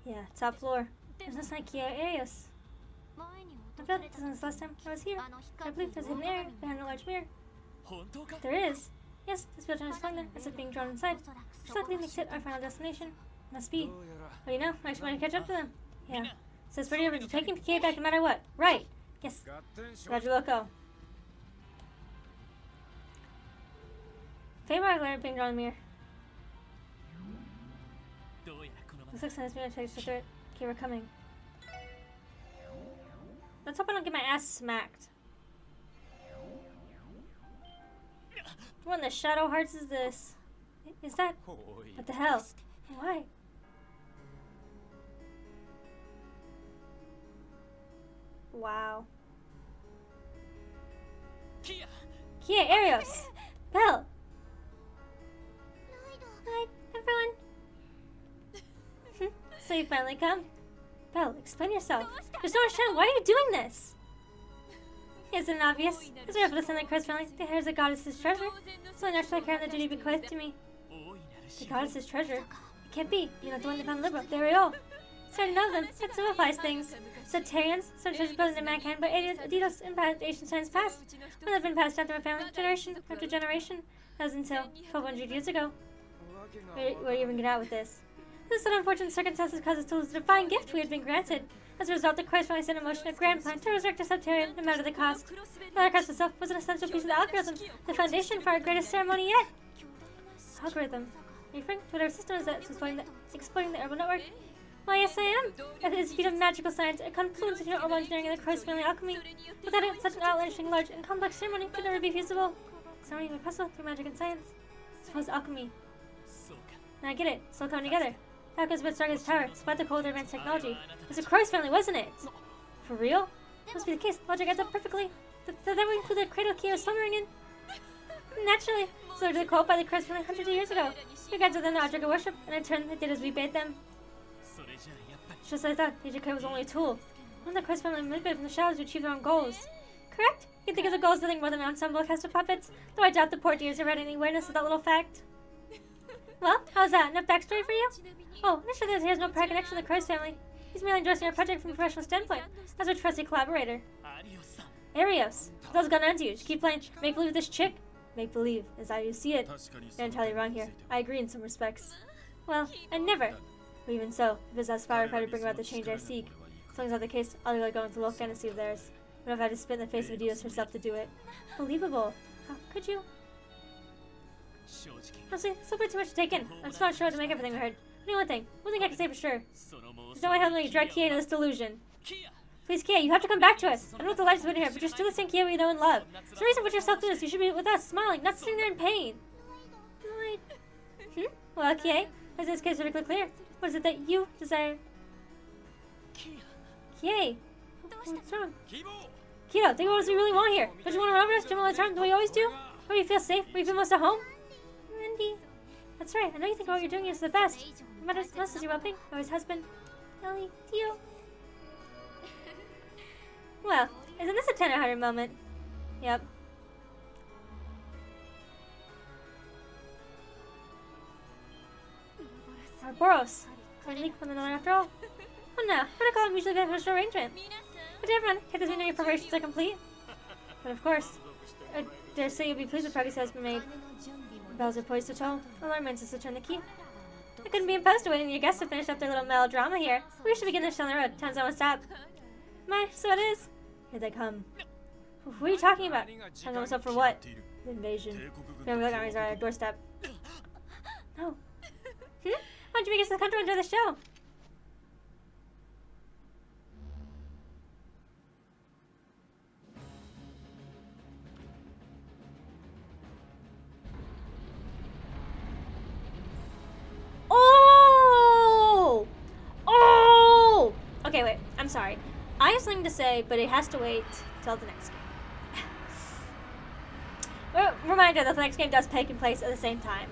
Yeah, top floor. There's no sign of KeA Arios. I felt it since last time I was here. I believe there's a hidden area behind a large mirror. There is. Yes, this building is flung there as if being drawn inside. Which likely makes it our final destination. Must be. Well, you know, I actually want to catch up to them. Yeah. So it's pretty over to taking KeA back no matter what. Right. Yes. Roger Loco. Favorite glare being drawn in the mirror. Looks like this mirror takes to it. Okay, we're coming. Let's hope I don't get my ass smacked. What in the shadow hearts is this? Is that? What the hell? Why? Wow. KeA Arios! Belle! Hi, everyone. So you finally come? Belle, explain yourself. There's no understanding. Why are you doing this? Isn't it obvious? As we're able to send the Christ family, the hair is a goddess's treasure. So I naturally carry the duty bequeathed to me. The goddess's treasure? It can't be. You're not the one that found the liberal. There we go. Certain of them, that simplifies things. Sectarians, certain treasures built into mankind by Adidos in ancient times past. When they've been passed down through a family, generation after generation. That was until 1200 years ago. Where do you even get out with this? This unfortunate circumstances caused us to lose the divine gift we had been granted. As a result, the Christ family set in motion a grand plan to resurrect the Septarian, no matter the cost. The Holocaust itself was an essential piece of the algorithm, the foundation for our greatest ceremony yet. Algorithm? Are you referring to whatever system is that exploiting the herbal network? Why, yes, I am. At its feat of magical science, a confluence of herbal engineering and the Christ family alchemy. Without it, such an outlandish, large, and complex ceremony could never be feasible. Ceremony made possible through magic and science. Suppose alchemy. Now I get it. It's all coming together. Falcon's been starting his tower, despite the cold advanced technology. It was a Christ family, wasn't it? For real? Must be the case. Logic adds up perfectly. That would include the cradle KeA was slumbering in. Naturally. So did the quote by the Christ family hundreds of years ago. We got to them the object of worship, and in turn they did as we bade them. Just as I thought, the KeA was only a tool. One of the Christ family manipulated from the shadows to achieve their own goals. Correct? You think of the goals nothing more than an ensemble cast of puppets? Though I doubt the poor dears have had any awareness of that little fact. Well, how's that? Enough backstory for you? Oh, initially he has no prior connection to the Christ family. He's merely endorsing our project from a professional standpoint, as a trusted collaborator. Arios, those gone on to you. Just keep playing make-believe with this chick. Make-believe is how you see it. You're entirely wrong here. I agree in some respects. Well, I never. But even so, if it's as far to bring about the change I seek, as long as that's the case, I'll really go into a little fantasy of theirs. But if I had to spit in the face of Adidas herself to do it. Believable. How could you? Honestly, still way too much to take in. I'm just not sure how to make everything we heard. Only one thing I can say for sure. There's no way how to drag KeA into this delusion. Please, KeA, you have to come back to us. I don't know what the life's been here, but you're still the same KeA we know and love. There's no reason to put yourself through this. You should be with us, smiling, not sitting there in pain. Well, KeA, as this case is really clear. What is it that you desire? KeA, what's wrong? KeA, think about what we really want here. Don't you want to run over us, jump all the time, the way you always do? Where you feel safe, where you feel most at home? Randy. That's right, I know you think what you're doing is the best. What matters most is your well-being. Always has been. Ellie, Dio. Well, isn't this a tender-hearted moment? Yep. Ouroboros. Can we leak one another after all? Oh no, protocol mutually beneficial arrangement. Good day, everyone. Does mean your preparations are complete? But of course. I dare say you'll be pleased with progress that has been made. The bells are poised to toll. Alarm rings to turn the key. I couldn't be imposed to waiting your guests to finish up their little melodrama here. We should begin this down the road. Time's almost up. My, so it is. Here they come. What are you talking about? Time's almost up for what? The invasion. Family armies are at our doorstep. No. Why don't you make us come to enjoy the show? Okay, wait. I'm sorry. I have something to say, but it has to wait till the next game. Reminder that the next game does take place at the same time.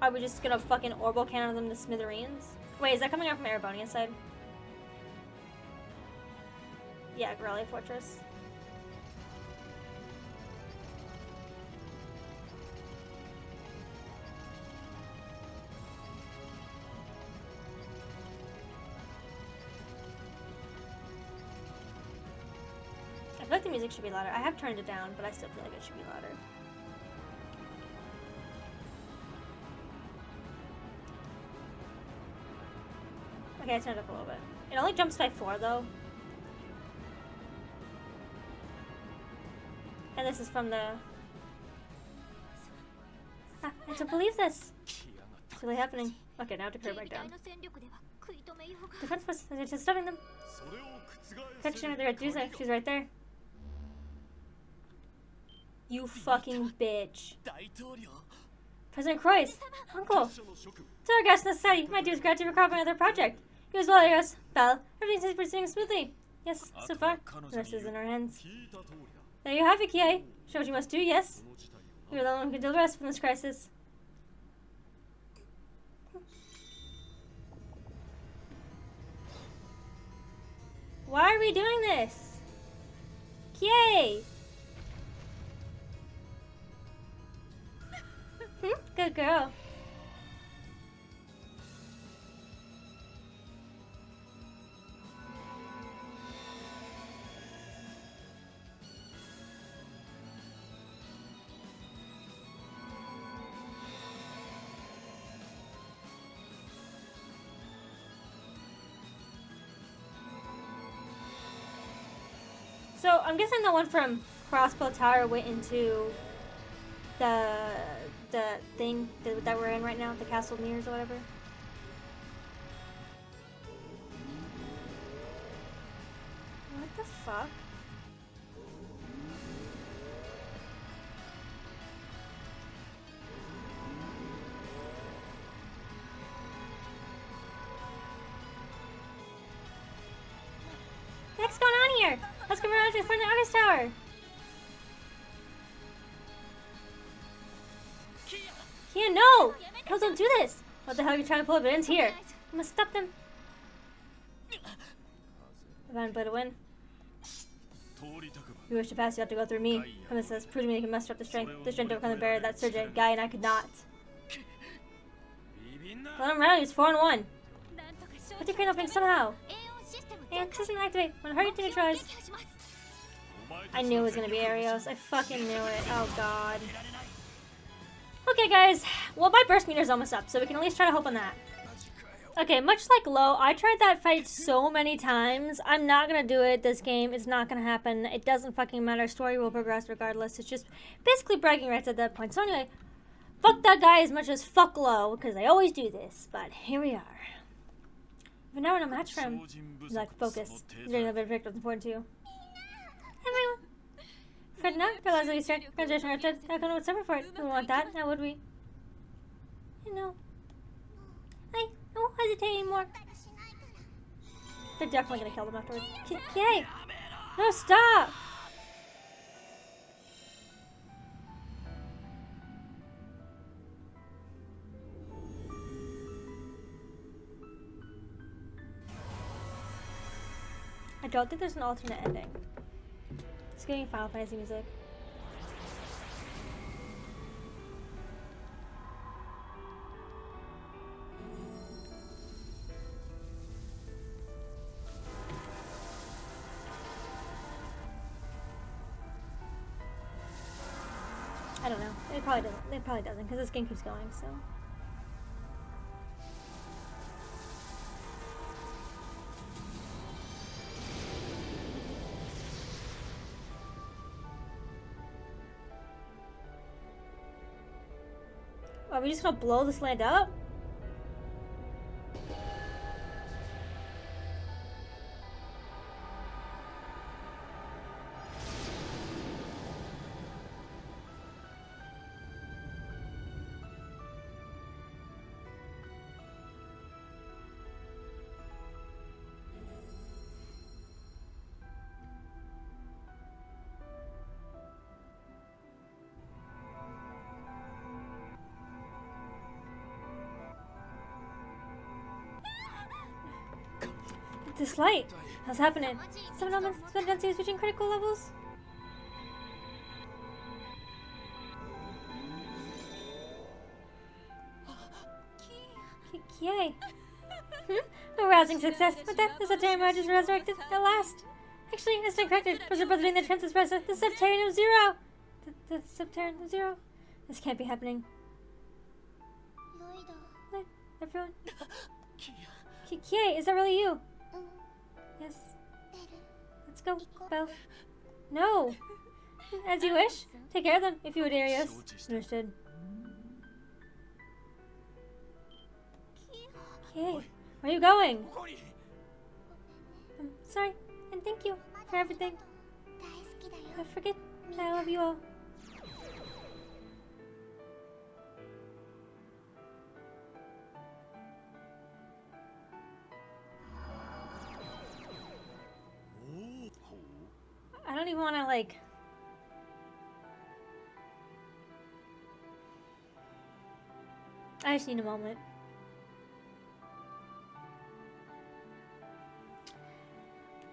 Are we just gonna fucking orbital cannon them to smithereens? Wait, is that coming out from Erebonia's side? Yeah, Grelia Fortress. I feel like the music should be louder. I have turned it down, but I still feel like it should be louder. Okay, I turned it up a little bit. It only jumps by 4, though. And this is from the... I don't believe this. It's really happening. Okay, now to curve back down. Defense force is just stopping them. Protection, they're at Dusa. She's right there. You fucking bitch. President Croix, Uncle. To our guests in the society, my dude's gratitude for covering another project. He was well, yes. Belle, everything's proceeding smoothly. Yes, so far. The rest is in our hands. There you have it, KeA. Show what you must do, yes? You're the one who can deal the rest from this crisis. Why are we doing this? KeA! Good girl. So I'm guessing the one from Crossbow Tower went into the thing that we're in right now, the Castle Mirrors or whatever. What the fuck? What's going on here? Let's go around to the front of the August Tower. KeA, no! No, don't do this! What the hell are you trying to pull up? It ends here. You must stop them. If I'm to win. If you wish to pass, you have to go through me. Promise says, prove to me you can muster up the strength to overcome the barrier that Sergei, Guy, and I could not. Let him rally, it's 4-1. Put the crane opening somehow. And system activate. When hurry to neutralize. I knew it was gonna be Arios. I fucking knew it. Oh god. Okay, guys. Well, my burst meter is almost up, so we can at least try to hope on that. Okay, much like Low, I tried that fight so many times. I'm not gonna do it this game. It's not gonna happen. It doesn't fucking matter. Story will progress regardless. It's just basically bragging rights at that point. So anyway, fuck that guy as much as fuck Low, because I always do this. But here we are. But now we're in a match for him. He's like, focus. He's ready to be victim important to you. Everyone. Fred, now, realize we start. Graduation Richard. I don't know what's over for it. We don't want that, now would we? You know. I won't hesitate anymore. They're definitely gonna kill them afterwards. KeA! No, stop! I don't think there's an alternate ending. giving Final Fantasy music. I don't know. It probably doesn't. It probably doesn't because this game keeps going. So. Are we just gonna blow this land up? This light. What's happening? Some elements spent density is reaching critical levels. KeA. A rousing success. With that, the Subterranean Mirage is resurrected at last. Actually, it's been corrected. Was representing the Transespresso. The Subterranean Zero. The Subterranean Zero. This can't be happening. What? Everyone? KeA, is that really you? Yes. Let's go, Belle. No! As you wish. Take care of them, if you would, Arios. Understood. KeA, where are you going? I'm sorry, and thank you for everything. I forget that I love you all. I don't even want to, like... I just need a moment.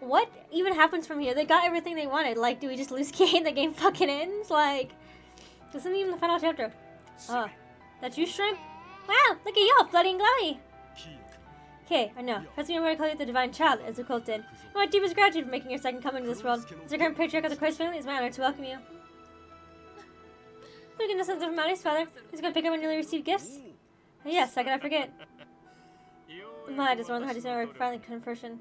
What even happens from here? They got everything they wanted. Like, do we just lose KeA and the game fucking ends? Like, this isn't even the final chapter. Oh, that's you, Shrimp? Wow, look at y'all, bloody and glowy. KeA, I know. President Roy called you the divine child, as a quote did. My deepest gratitude for making your second coming to this world. As the current patriarch of the Christ family, it's my honor to welcome you. Look at the sense of Maury's father. He's going to pick up when you receive gifts. Yes, how could I forget? My, just one of the hardest ever finally conversion.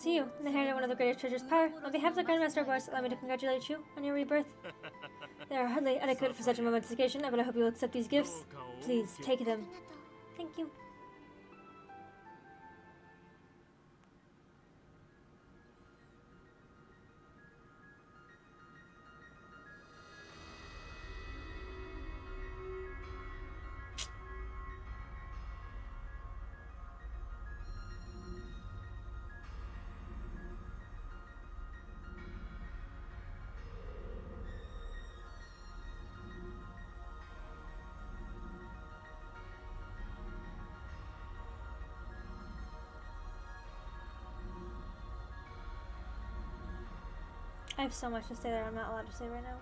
To you, the inheritor of one of the greatest treasures power. On behalf of the Grand Master of Wars, allow me to congratulate you on your rebirth. They are hardly adequate for such a momentous occasion, but I hope you will accept these gifts. Please, take them. Thank you. I have so much to say that I'm not allowed to say right now.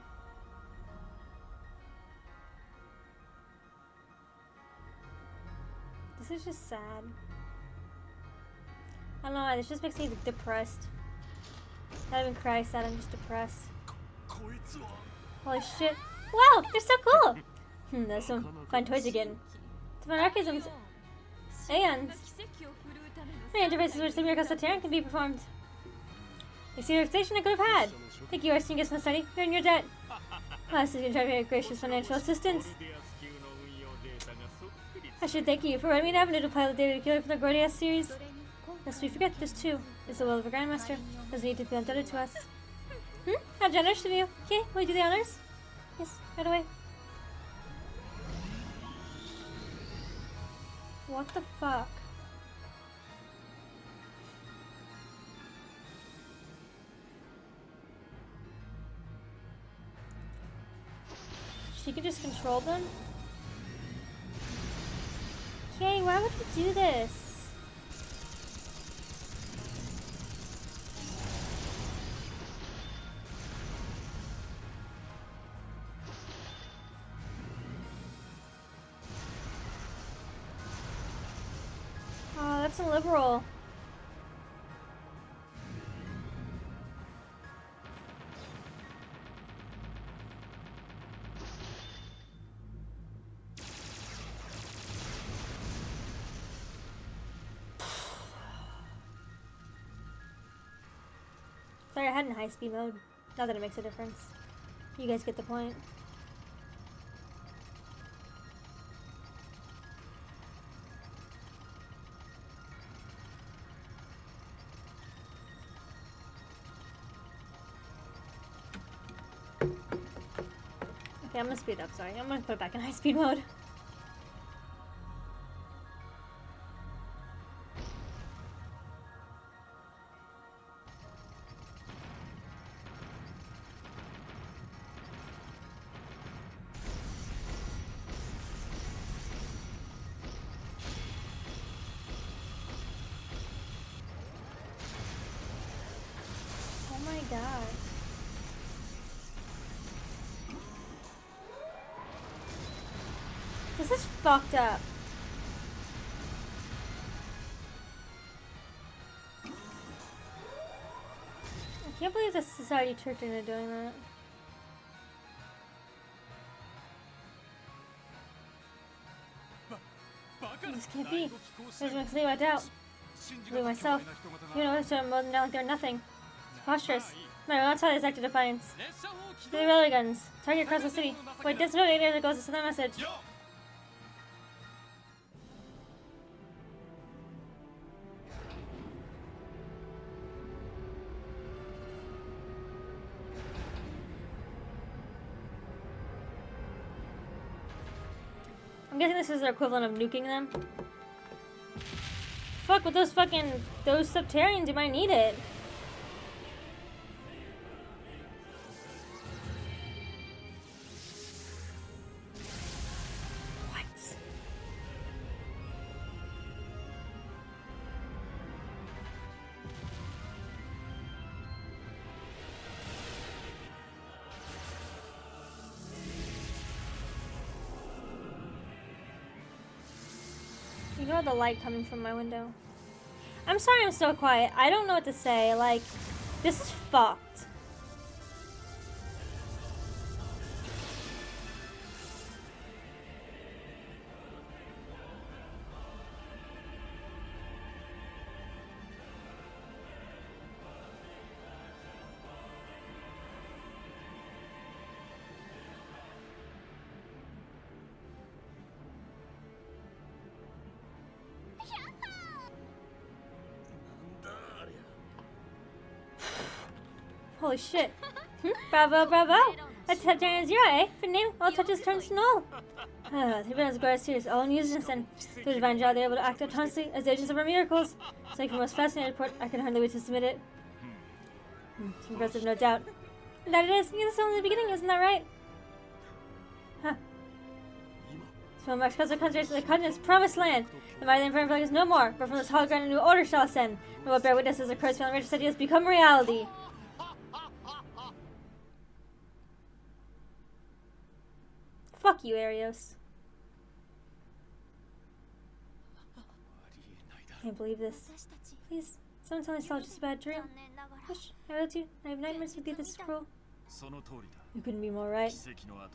This is just sad. I don't know why, this just makes me depressed. Not even cry sad, I'm just depressed. Holy shit. Wow, they're so cool! There's some fun toys again. Divine Archaisms. Aeons. Many interfaces which the miracles of Terran can be performed. You see the station I could have had. Thank you, our senior guest study. You're in your debt. This is going to try to be gracious financial assistance. I should thank you for letting me an avenue to pilot the data killer for the Gordias series. Lest we forget, this too is the will of the Grandmaster. Doesn't need to feel indebted to us. How generous of you. Okay, will you do the honors? Yes, right away. What the fuck? She could just control them? KeA, why would you do this? fucking liberal. Sorry, I had it in high speed mode. Not that it makes a difference. You guys get the point. Okay, I'm gonna speed up, sorry. I'm gonna put it back in high speed mode. Oh my god. This is fucked up. I can't believe the society tricked into doing that. This can't be. There's one thing wiped out. Look myself. You know, it's more than like they're nothing. It's preposterous. No, outside is active defiance. The railway guns. Target across the city. Wait, this no there goes to send that message. I'm guessing this is their equivalent of nuking them. Fuck, with those Septarians, you might need it. What? Ignore the light coming from my window. I'm sorry I'm so quiet. I don't know what to say. Like, this is fucked. Holy shit. Bravo, bravo! That's Septarian Zero, eh? For name, all touches turns to null. They've been as good as serious, all in unison. Through divine job, they're able to act autonomously as agents of our miracles. It's like the most fascinating report, I can hardly wait to submit it. It's impressive, no doubt. And that it is. You're still in the beginning, isn't that right? Huh. So Max Cousin country to the continent's promised land. The mighty Inferno flag is no more, but from this hologram a new order shall ascend. And will bear witness as the Christ found righteous ideas become reality. Fuck you, Arios. I can't believe this. Please, someone tell me it's all just a bad dream. Hush, I will too. I have nightmares with you. This is cruel. You couldn't be more right.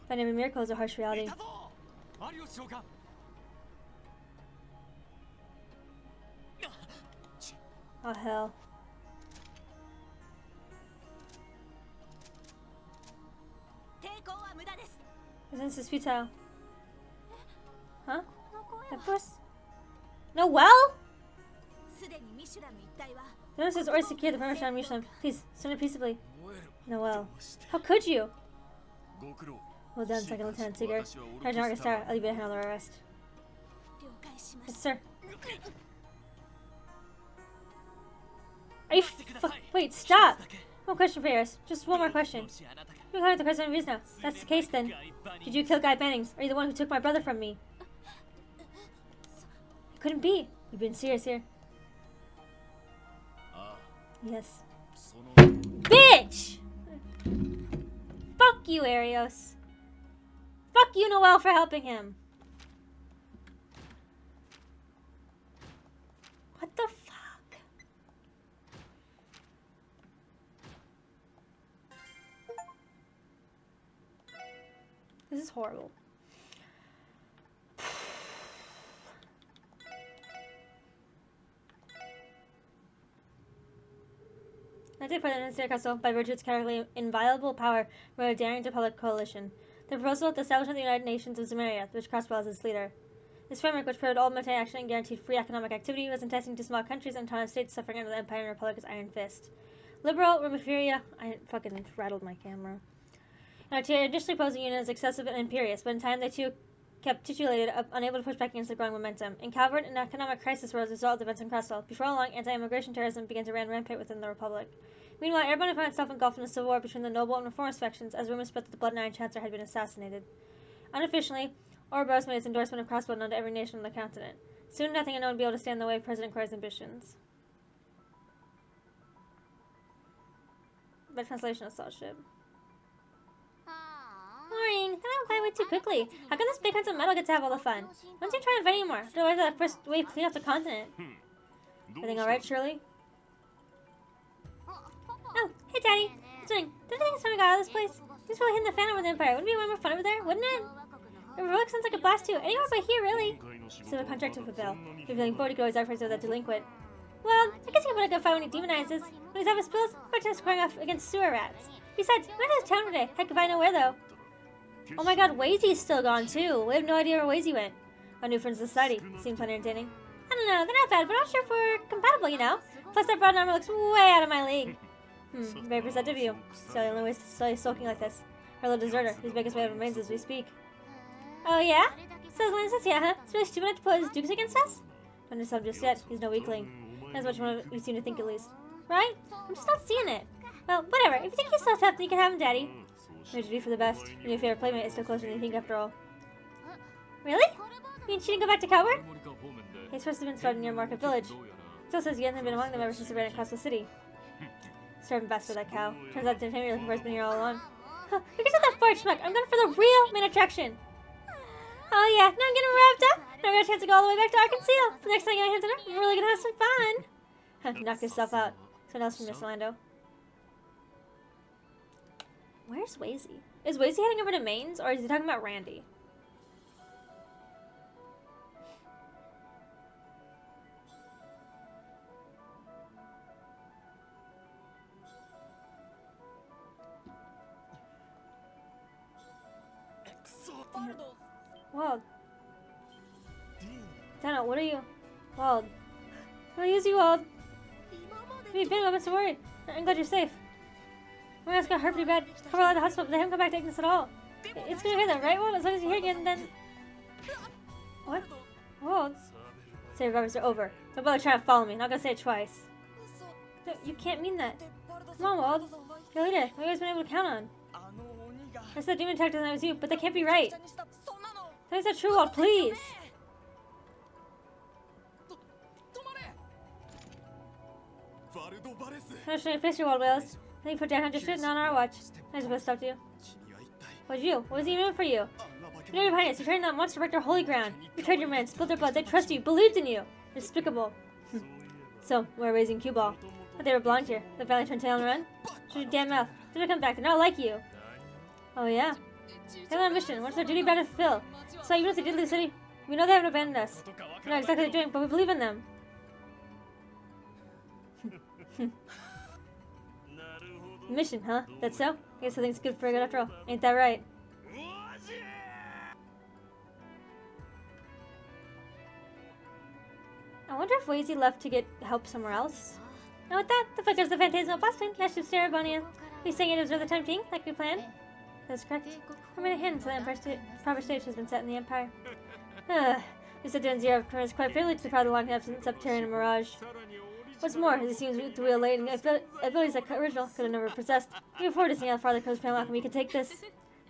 Finding a miracle is a harsh reality. Oh hell. Resistance is futile. Huh? Of course. No, well? Notice is already secured the permission on Michelin. Please, surrender peaceably. Noel. How could you? Well done, Second Lieutenant Seeger. Sergeant Augustar, I'll leave you to handle the rest. Yes, sir. Are you wait, stop! One question for yours. Just one more question. You're calling the President of Views now. That's the case then. Did you kill Guy Bannings? Are you the one who took my brother from me? It couldn't be. You've been serious here. Yes. Bitch! Fuck you, Arios. Fuck you, Noel, for helping him. What the This is horrible. I take part in the Castle by virtue of its categorically inviolable power for a daring to public coalition. The proposal of the establishment of the United Nations of Samaria, which Crossbell is its leader. This framework, which promoted all military action and guaranteed free economic activity, was enticing to small countries and autonomous states suffering under the Empire and Republic's iron fist. Liberal Romiferia, I fucking rattled my camera. And Arteria initially posed the Union as excessive and imperious, but in time they too kept titulated, unable to push back against the growing momentum. In Calvert, an economic crisis arose as a result of events in Crossbell. Before long, anti-immigration terrorism began to run rampant within the Republic. Meanwhile, Airborne found itself engulfed in a civil war between the noble and reformist factions, as rumors spread that the Blood and Iron Chancellor had been assassinated. Unofficially, Ouroboros made its endorsement of Crossbell known to every nation on the continent. Soon, nothing and no one would be able to stand in the way of President Croy's ambitions. Bad translation of Starship. Boring. That went by way too quickly. How can this big hunts of metal get to have all the fun? Don't seem to try to fight anymore. Don't wait for that first wave clean off the continent. Everything alright, Shirley? Oh, hey Daddy. What's doing? Don't you think it's time we got out of this place? He's really hitting the fan over the Empire. Wouldn't it be way more fun over there? Wouldn't it? The Republic sounds like a blast too. Anywhere but here, really. So the contract to fulfill. If you're feeling bored, you could always offer that delinquent. Well, I guess you can put a good fight when he demonizes. When he's out of spills, hard time squaring off against sewer rats. Besides, we went to this town today. Heck if I know where though. Oh my god, Wazy's still gone too. We have no idea where Wazy went. Our new friends in society. Seem plenty entertaining. I don't know, they're not bad, but I'm not sure if we're compatible, you know? Plus that broad armor looks way out of my league. Very perceptive of you. So the only way to slowly sulking like this. Our little deserter, whose biggest way remains as we speak. Oh yeah? Says Lance says yeah, huh? It's really stupid not to put his dukes against us? Don't understand just yet. He's no weakling. As much as we seem to think at least. Right? I'm just not seeing it. Well, whatever. If you think he's so tough, then you can have him, Daddy. Maybe to be for the best. Your new favorite playmate is still closer than you think after all. Really? You mean she didn't go back to Calvert? His first has been started near Market Village. Still says you hasn't been among them ever since he ran across the city. Starving bastard, that cow. Turns out the thing you're looking for has been here all along. Huh, look at that fart schmuck. I'm going for the real main attraction. Oh yeah, now I'm getting revved up. Now I got a chance to go all the way back to Arkansas. The next time I get my hands on her, I'm really gonna have some fun. Huh, knock yourself out. Someone else from Miss Orlando. Where's Wazy? Is Wazy heading over to Maine's, or is he talking about Randy? Wald. Dana, what are you? Wald. What is you, Wald? Where have you been? I'm so worried. I'm glad you're safe. My ass got hurt pretty bad. Cover out of the hospital, but they haven't come back to Ignis at all. It's gonna hear that, right, Wald? As long as you hear again, then... What? Wald? Say revolvers are over. Don't bother trying to follow me. Not gonna say it twice. No, you can't mean that. Come on, Wald. Your leader. I've always been able to count on. I said demon attacked us and I was you, but that can't be right. That is not true, Wald, please. I'm showing your face, your Wald Wales. Then you put down 100 shit and on our watch. I supposed to stop you. What'd you do? What was he doing for you? You know you're behind us. You turned that monster back to holy ground. You betrayed your men, spilled their blood. They trusted you, believed in you. Despicable. So, we're raising cue ball. But they were blind here. They finally turned tail and run. Shut your damn mouth. They're come back. They're not like you. Oh yeah? They have a mission. What's their duty bound to fulfill? So even if they did leave the city, we know they haven't abandoned us. We know exactly what they're doing, but we believe in them. Mission, huh? That's so? I guess I think it's good for a good after all. Ain't that right? I wonder if Wazy left to get help somewhere else. And with that, the flickers of the Phantasmal blast plane dashed to Ceremonia. We sang it observe the time king, like we planned. That's correct. I'm in a hand until the proper stage has been set in the Empire. We said doing zero is quite fairly to the crowd long enough since subterranean mirage. What's more, as it seems with the wheel late and abilities that original could have never possessed. Looking forward to seeing how far the Coast Panel Alchemy can take this.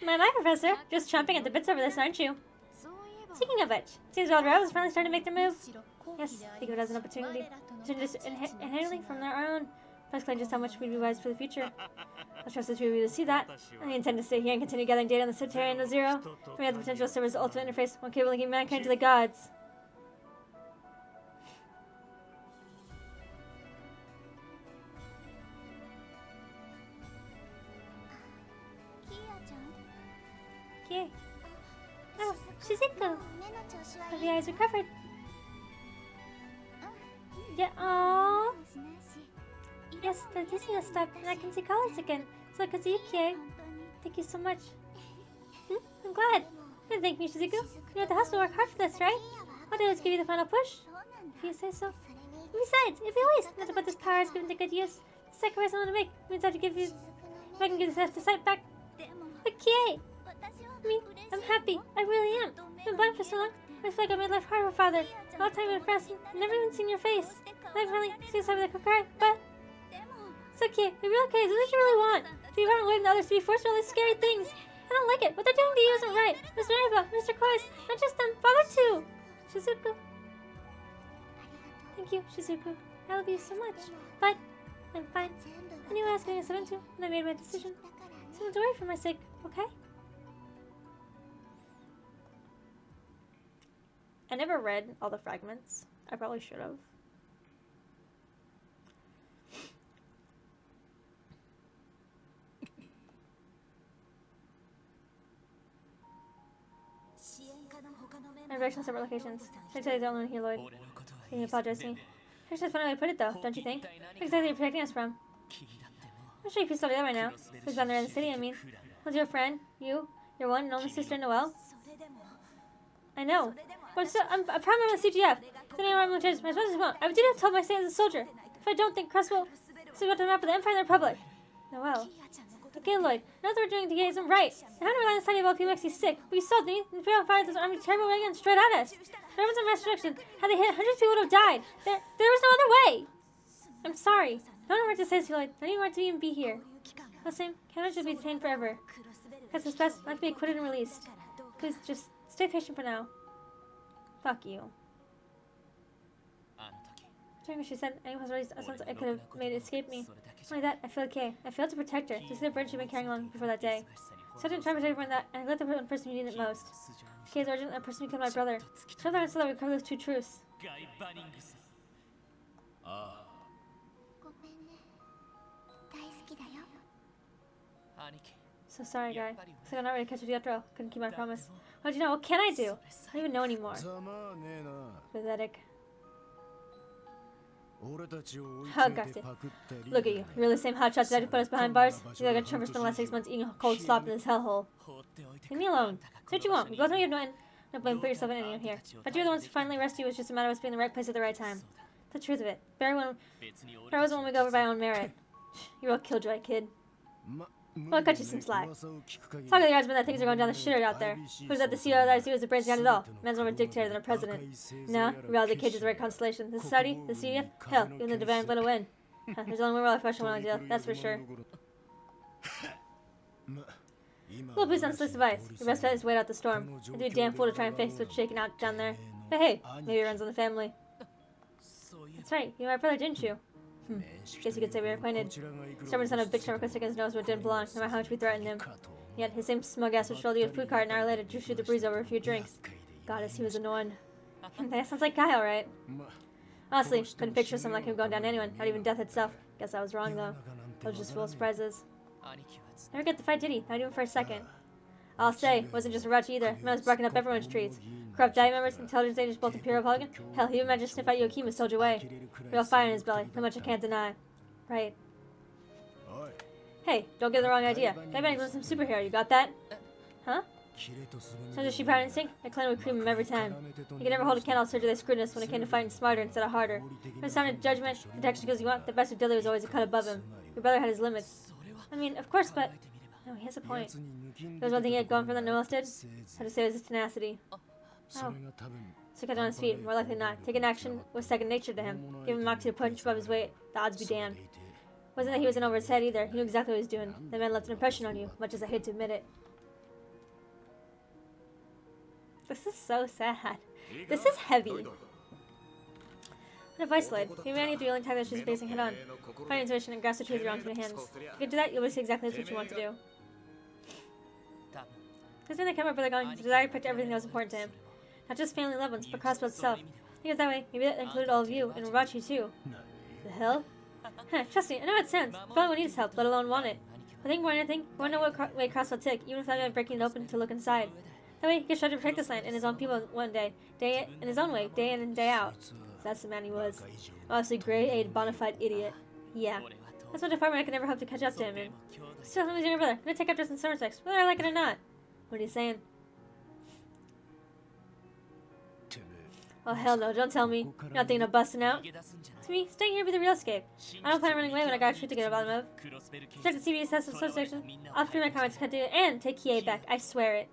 My, Professor. Just chomping at the bits over this, aren't you? Speaking of which, it seems all the rivals finally starting to make their move. Yes, think of it as an opportunity. Just inherently from their own. First claim just how much we'd be wise for the future. I trust the two of you to see that. I intend to stay here and continue gathering data on the subterranean of Zero. We have the potential to serve as the ultimate interface, one capable of linking mankind to the gods. KeA. Shizuku! Have your eyes recovered? Yeah, aww. Yes, the dizziness stopped and I can see colors again. So I can see you, KeA. Thank you so much. I'm glad. Good, thank me, Shizuku. You're at the hospital to work hard for this, right? I'll do is give you the final push. If you say so. And besides, it'd be a waste not to put this power is given to good use. The sacrifice I want to make means I have to give you. If I can give the sight back. But KeA! I mean, I'm happy. I really am. I've been blind for so long. I feel like I made life hard for Father. All the time I've been fasting, I've never even seen your face. I've really seen something that could cry, but. It's okay. The real case is what you really want. To be part waiting others to be forced to all these scary things. I don't like it. What they're doing to you isn't right. Mr. Naiba, Mr. Kois, not just them, Father too. Shizuku. Thank you, Shizuku. I love you so much. But I'm fine. I knew what I was going to step into, and I made my decision. So don't worry for my sake, okay? I never read all the fragments. I probably should have. My directions separate locations. Should I tell you the only one here, Lloyd? Can you apologize to me? That's just a funny way to put it, though, don't you think? What exactly are you protecting us from? I'm sure you can study that right now. Who's down there in the city, I mean. Was your friend, you, your one and only sister, Noelle? I know. But still, I'm a proud member of the CGF. Then I'm my responsibility won't. I would have told my stance as a soldier. If I don't think Crust will see what the map of the Empire and the Republic. Noelle. Okay, Lloyd, now that we're doing the isn't right. I haven't relied on the study about people he's sick. We saw the Imperial fired this army terrible way again straight at us. The Germans in mass destruction. Had they hit, hundreds of people would have died. There was no other way. I'm sorry. I don't know what to say to you, Lloyd. I don't even want to even be here. Listen, Canada should be detained forever. Because it's best not to be acquitted and released. Please just stay patient for now. Fuck you. During what she said, I was raised a sense I could have made it escape me. Only that, I failed KeA. I failed to protect her, to see the burden she'd been carrying along before that day. So I didn't try to protect her from that, and I let the one person who needed it most. KeA's origin, and the person who killed my brother. So that I saw that we cover those two truths. So sorry, guy. Looks like I'm not ready to catch you after all. Couldn't keep my promise. How'd you know? What can I do? I don't even know anymore. Pathetic. Oh, gotcha. Look at you. You're the same hotshot that put us behind bars? You like a chumper spent the last 6 months eating cold slop in this hellhole. Leave me alone. Say what you want. We both know you have no blame. Put yourself in anyone here. But you're the ones who finally rescued you. It was just a matter of us being in the right place at the right time. The truth of it. Barry wasn't when we go over by our own merit. You're a killjoy, kid. Well, I'll cut you some slack. Talk of the argument that things are going down the shitter out there. Who's at the CEO that I see was the brains behind it all? Man's more of a dictator than a president. No, reality cage is the right constellation. The society, the CEO, hell, even the divine blood will win. There's only one real question one deal, that's for sure. Little boost on slice of ice. Your best bet is wait out the storm. I'd be a damn fool to try and face what's shaking out down there. But hey, maybe it runs on the family. That's right, you were my brother, didn't you? Guess you could say we were acquainted. Stubborn son of a bitch never could stick his nose where it didn't belong, no matter how much we threatened him. Yet his same smug ass would shoulder you a food cart an hour later to shoot the breeze over a few drinks. Goddess, he was annoying. That sounds like Kyle, right? Honestly, couldn't picture something like him going down to anyone, not even death itself. Guess I was wrong though. I was just full of surprises. Never get the fight, did he? Not even for a second. I'll say, it wasn't just a rush either. The man was barking up everyone's trees. Corrupt diet members, intelligence agents, both Imperial Republican. Hell, he even managed to sniff out Yokima's soldier way. Real fire in his belly, how much I can't deny. Right. Hey, don't get the wrong idea. Diabetic was some superhero, you got that? Huh? So does she power instinct? My clan would cream him every time. He could never hold a candle to surgery they screwed us when it came to fighting smarter instead of harder. When it sounded judgment, protection skills you want, the best of Dilly was always a cut above him. Your brother had his limits. I mean, of course, but... No, he has a point. There was one thing he had going for that no one else did. How to say was his tenacity. Oh. So kept on his feet, more likely not. Taking action was second nature to him. Give him Moxie to punch above his weight. The odds be damned. Wasn't that he was in over his head either. He knew exactly what he was doing. The man left an impression on you, much as I hate to admit it. This is so sad. This is heavy. An advice, Lloyd. If you manage to deal attack that she's facing head on. Find intuition and grasp the truth with your own two hands. If you can do that, you'll see exactly what you want to do. This thing that kept my brother going, the desire to protect everything that was important to him. Not just family loved ones, but Crossbow itself. Think of it that way, maybe that included all of you, and Rachi too. The hell? Trust me, I know it sounds. Probably won't need his help, let alone want it. But think more than anything, I want to know what way Crossbow tick, even if I'm breaking it open to look inside. That way he could try to protect this land and his own people one day in his own way, day in and day out. So that's the man he was. Honestly, grade A bona fide idiot. Yeah. That's one department I could never hope to catch up to him in. Still, he's your brother. I'm gonna take after us in some respects, whether I like it or not. What are you saying? Oh, hell no, don't tell me. You're not thinking of busting out. To me, staying here would be the real escape. I don't plan on running away when I got a treat to get a bottom of. Check the CBS test of subsection. I'll free my comments, cut it, and take KeA back. I swear it.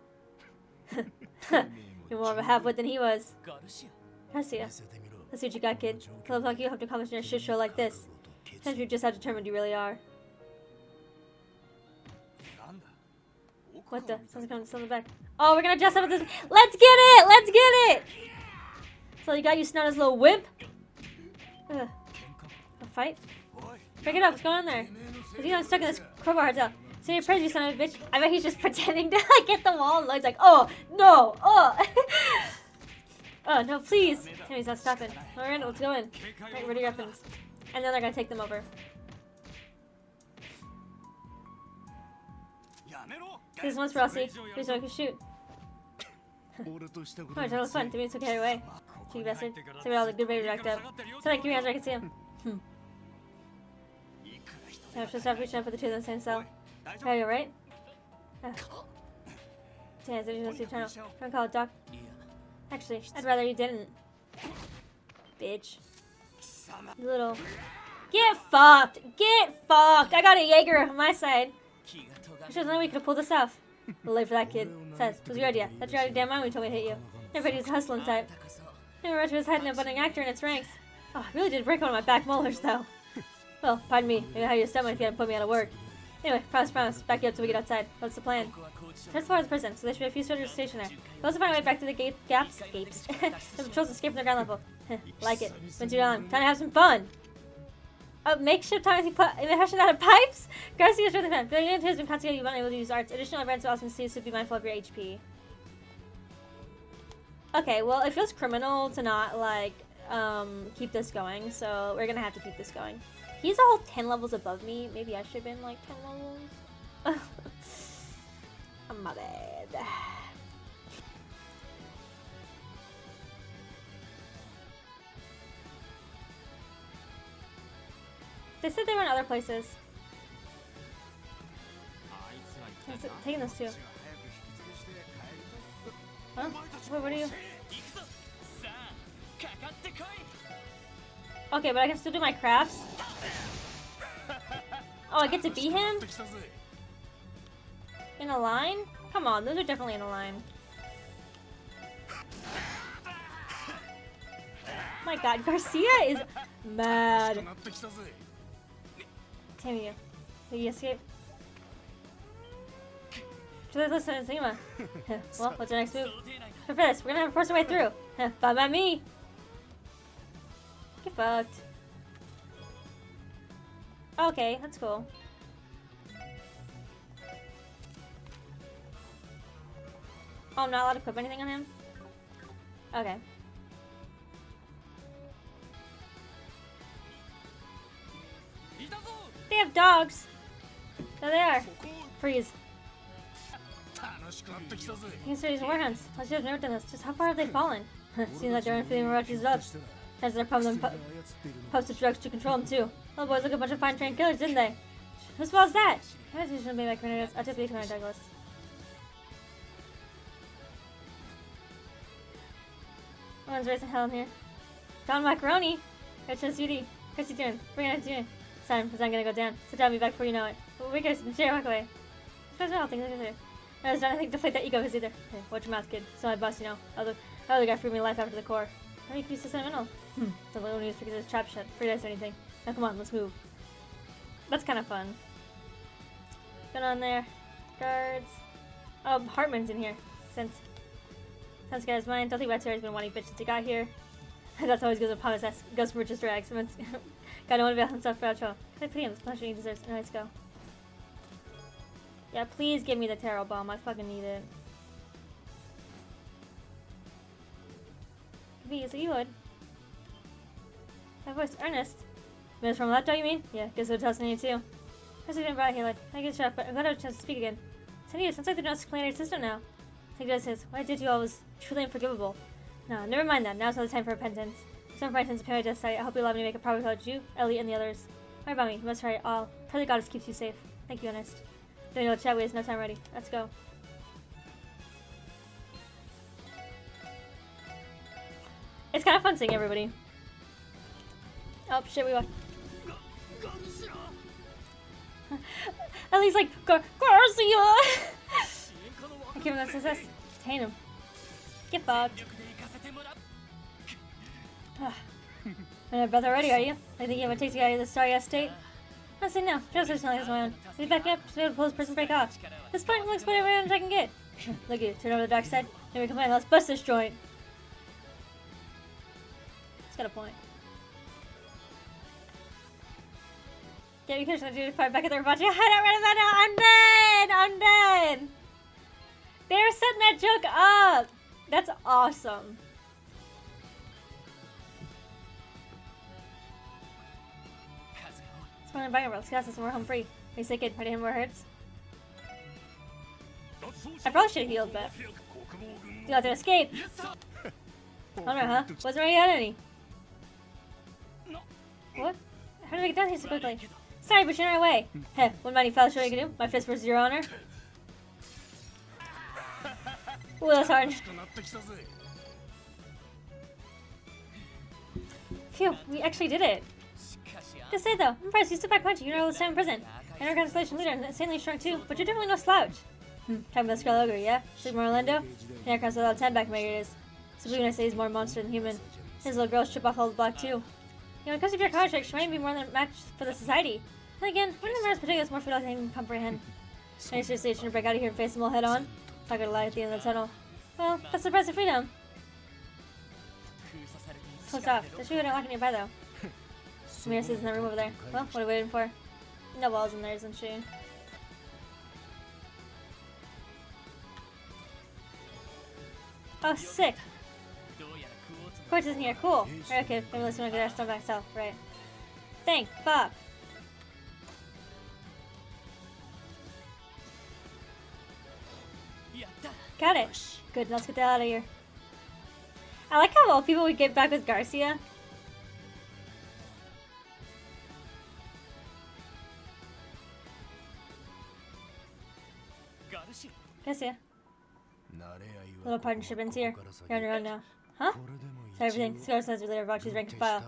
You're more of a half-wit than he was. Garcia. Let's see what you got, kid. Clubs like you hope to accomplish in a shit show like this. Since you're just how determined you really are. What the? Someone's coming back. Oh, we're gonna dress up with this. Let's get it! Let's get it! So you got you snot as a little wimp? Ugh. A fight? Break it up, what's going on there? Cause you know I'm stuck in this crowbar hotel. Say your prayers, you son of a bitch. I bet he's just pretending to like get the wall and he's like, oh, no, oh. Oh, no, please. Timmy's not stopping. Alright, let's go in. Right, ready your weapons. And then they're gonna take them over. This one's for Elsie. Please so I can shoot. Oh, that was fun. Timmy took carried away. Cheeky bastard. So we all the good baby racked up. So like 3 hands I can see him. I should stop reaching up for the two of them in the same cell. Are you alright? Damn, I didn't know eternal. Try to call it Doc. Actually, I'd rather you didn't. Bitch. You little. Get fucked! Get fucked! I got a Jaeger on my side. I should have known we could have pulled this off. A little late for that, kid. Says, it was your idea. That's your damn mind when you told me to hit you. Everybody's a hustling type. Never Roger was hiding a budding actor in its ranks. Oh, I really did break one of my back molars, though. Well, pardon me. Maybe how you stomach if you hadn't put me out of work. Anyway, promise. Back you up till we get outside. What's the plan? That's far as prison, so there should be a few soldiers stationed there. We'll also find a way back to the gaps. The patrols escape from their ground level. Like it. Been too long. Time to have some fun. Oh, makeshift time out of pipes? Garcia's really fun. The unit has been constantly you've been able to use arts. Additional events will also see so be mindful of your HP. Okay, well, it feels criminal to not, like, keep this going, so we're gonna have to keep this going. He's a whole 10 levels above me. Maybe I should have been, like, 10 levels. My bad. They said they were in other places. Taking those two. Huh? Wait, what are you? Okay, but I can still do my crafts. Oh, I get to beat him? In a line? Come on, those are definitely in a line. My god, Garcia is mad. Damn you. Did you escape? Should I listen to Zima? Well, what's our next move? For this, we're gonna have to force our way through. Bye bye me. Get fucked. Okay, that's cool. Oh, I'm not allowed to equip anything on him? Okay. They have dogs! There they are. Freeze. These war hunts. I should have never done this. Just how far have they fallen? Seems like they're unfeeling Orochi's up. As they're pumping them posted drugs to control them too. Oh boys, look a bunch of fine trained killers, didn't they? Who spells that? I shouldn't be like Cornelius. I'll typically Commander Douglas. One's raising hell in here. Don Macaroni! HSUD. What's he doing? Bring it doing. Simon, because I'm gonna go down. Sit down, be back before you know it. But we guys can share, walk away. Suppose I don't think they're I was trying to think to deflate that ego of his either. Hey, watch your mouth, kid. So my boss, you know. Other guy freed me life after the core. How do you be so sentimental? So little news because his trap shut. Free dice or anything. Now come on, let's move. That's kind of fun. Going on there. Guards. Oh, Hartman's in here. Since guy's mine. Don't think Ratier's been wanting bitches to got here. That's always goes upon his ass. Goes for richest rags. Gotta motivate himself for outro. Can I put him? This pleasure he deserves. No, let's go. Yeah, please give me the tarot bomb. I fucking need it. Please, you would. My voice, Ernest. Miss from Leto, you mean? Yeah, guess what tells me too. How's it been brought here? Like, I get shut up, but I'm glad I have a chance to speak again. Since like they're not explaining their system now. Like this is, what I did to you all was truly unforgivable. No, never mind that. Now's not the time for repentance. Some repentance to pay my death site. I hope you allow me to make a proper apology to you, Ellie, and the others. Worry about me. You must hurry all. Pray the goddess keeps you safe. Thank you, Honest. Don't know what chat. We have no time ready. Let's go. It's kind of fun seeing everybody. Oh shit, we won. Ellie's like, Garcia! I give him that success. Detain him. Get fucked. You're not breath already, are you? I think you have what it takes to get out of this sorry-ass state. Honestly, no. Just personally as my own. He's backing up to be able to pull this person break off. At this point, we'll exploit every advantage I can get. Look at you. Turn over the dark side. Never complain. Let's bust this joint. He's got a point. Yeah, you could have do fight back at the Rabachi. I don't really matter. I'm dead. They're setting that joke up. That's awesome. It's fun environment. Let's get us somewhere home free. Are you sick, kid? Ready to him where it hurts? I probably should have healed, but you got to escape. I don't know, huh? Wasn't ready yet any. What? How did we get down here so quickly? Sorry, but you're in our way. Heh, wouldn't mind you fellas showing you can do? My fist versus your honor. Ooh, that's hard. Phew, we actually did it. Just say though, I'm impressed. You stood back punching. You're all this time in prison. And our constellation leader, and insanely strong too. But you're definitely no slouch. Talking about Skull Ogre, yeah? Sigma Orlando? Yeah, across without 10 back measure it is. So when I say he's more monster than human. His little girls trip off all the block too. You know, because of your contract, she might be more than a match for the society. And again, one of the matters particularly is more futile than I can comprehend. Are you seriously trying to break out of here and face them all head on? Talking to light at the end of the tunnel. Well, that's the price of freedom. Close off. There's people not walking nearby though. Samira sits in the room over there. Well, what are we waiting for? No walls in there, isn't she? Oh, sick. Quartz isn't here. Cool. Right, okay, maybe let's get our stuff back south. Right. Thank fuck. Got it. Good, let's get the hell out of here. I like how all people would get back with Garcia. Garcia. Little partnership ends here. You're on your own now. Huh? So everything. Scar says we later about choose rank and file.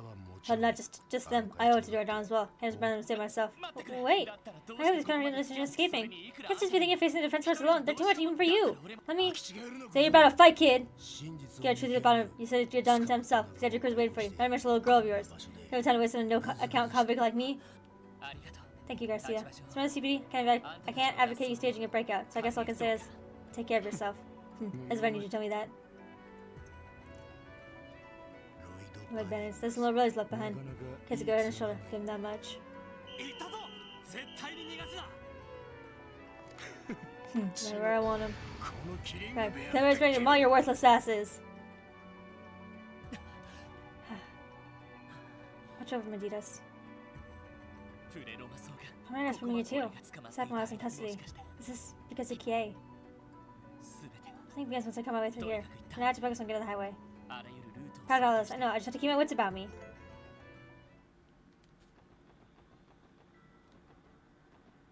But not just them. I owe it to do it down as well. I just better than save myself. Wait. I have these conversations and escaping. Can't just be thinking of facing the defense force alone. They're too much even for you. Let me say you're about to fight, kid. Get truth about him. You said you're done to himself. He said your crew's waiting for you. Not to mention a little girl of yours. You have time to waste on a no-account convict like me. Thank you, Garcia. So my CPD, I can't advocate you staging a breakout. So I guess all I can say is, take care of yourself. As if I need you to tell me that. Like Bennett, there's a little Rose left behind. Kids a go on his shoulder. Give him that much. Right where I want him. Right, everybody's ready to maul your worthless asses. Watch over Meditas. I'm gonna ask for me too. Second while I was in custody. This is because of KeA. I think begins once I come my way through here. And I have to focus on getting to the highway. Proud of all this. I know, I just have to keep my wits about me.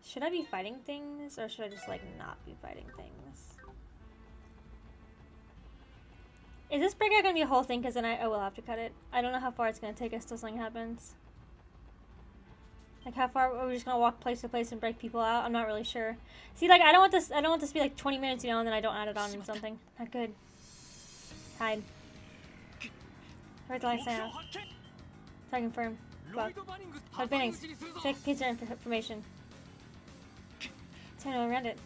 Should I be fighting things, or should I just, like, not be fighting things? Is this breakout gonna be a whole thing? Because then I will have to cut it. I don't know how far it's gonna take us till something happens. Like, how far are we just gonna walk place to place and break people out? I'm not really sure. See, like, I don't want this to be like 20 minutes, you know, and then I don't add it on in something. Not good. Hide. Where's the last sound? Try to confirm. Fuck. Hard Bannings. Check pizza information. Turn around it.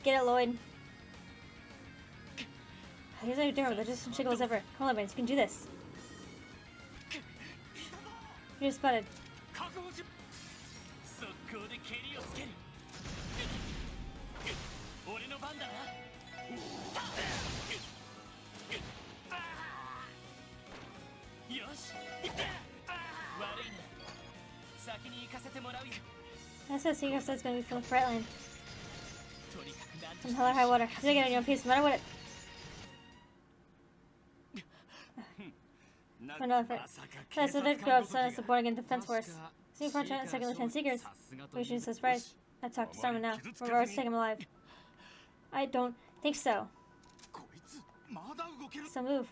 Get it, Lloyd. Here's how you do it. There's just some shiggles ever. Come on, Bannings. You can do this. You're spotted. That's what secret stuff's gonna be from Fragment. From hell or high water. I'm gonna get on your own piece, no matter what it. Another friend. That's what they'd go up, so the board against the defense force. Senior Sergeant and Second Lieutenant Seekers. We should be so surprised. I've talked to Starman now. We're always take him alive. I don't think so. So move.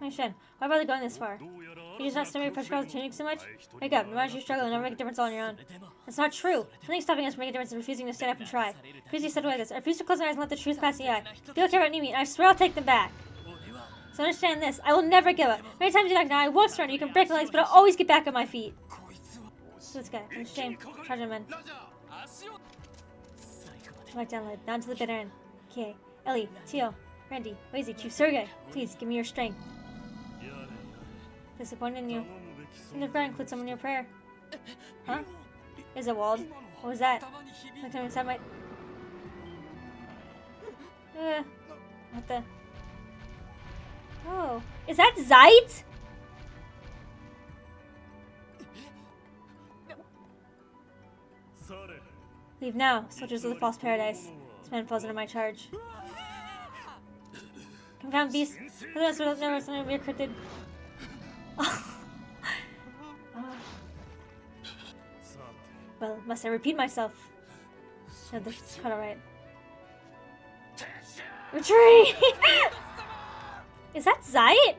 My Shen, why bother going this far? You just not stomach your pressure cause changing so much? Wake up, no matter you struggle, it'll never make a difference all on your own. That's not true. Nothing's stopping us from making a difference and refusing to stand up and try. Refuse to step like this. I refuse to close my eyes and let the truth pass the eye. People care about Nimi, and I swear I'll take them back. So understand this, I will never give up. Many times you knock down, I won't surrender. You can break my legs, but I'll always get back on my feet. So this guy, I'm ashamed. Charge him, men. Right down, lad. Down to the bitter end. KeA, Ellie, Teal, Randy, Wazy, Q, Sergey. Please, give me your strength. Disappointed in you. And the prayer includes someone in your prayer. Huh? Is it walled? What was that? Look at inside my... What the... Oh. Is that Zeit? Leave now, soldiers of the false paradise. This man falls under my charge. Confound beast. Otherwise, we'll never something weird cryptid. Well, must I repeat myself? No, this is quite alright. Retreat! Is that Zeit?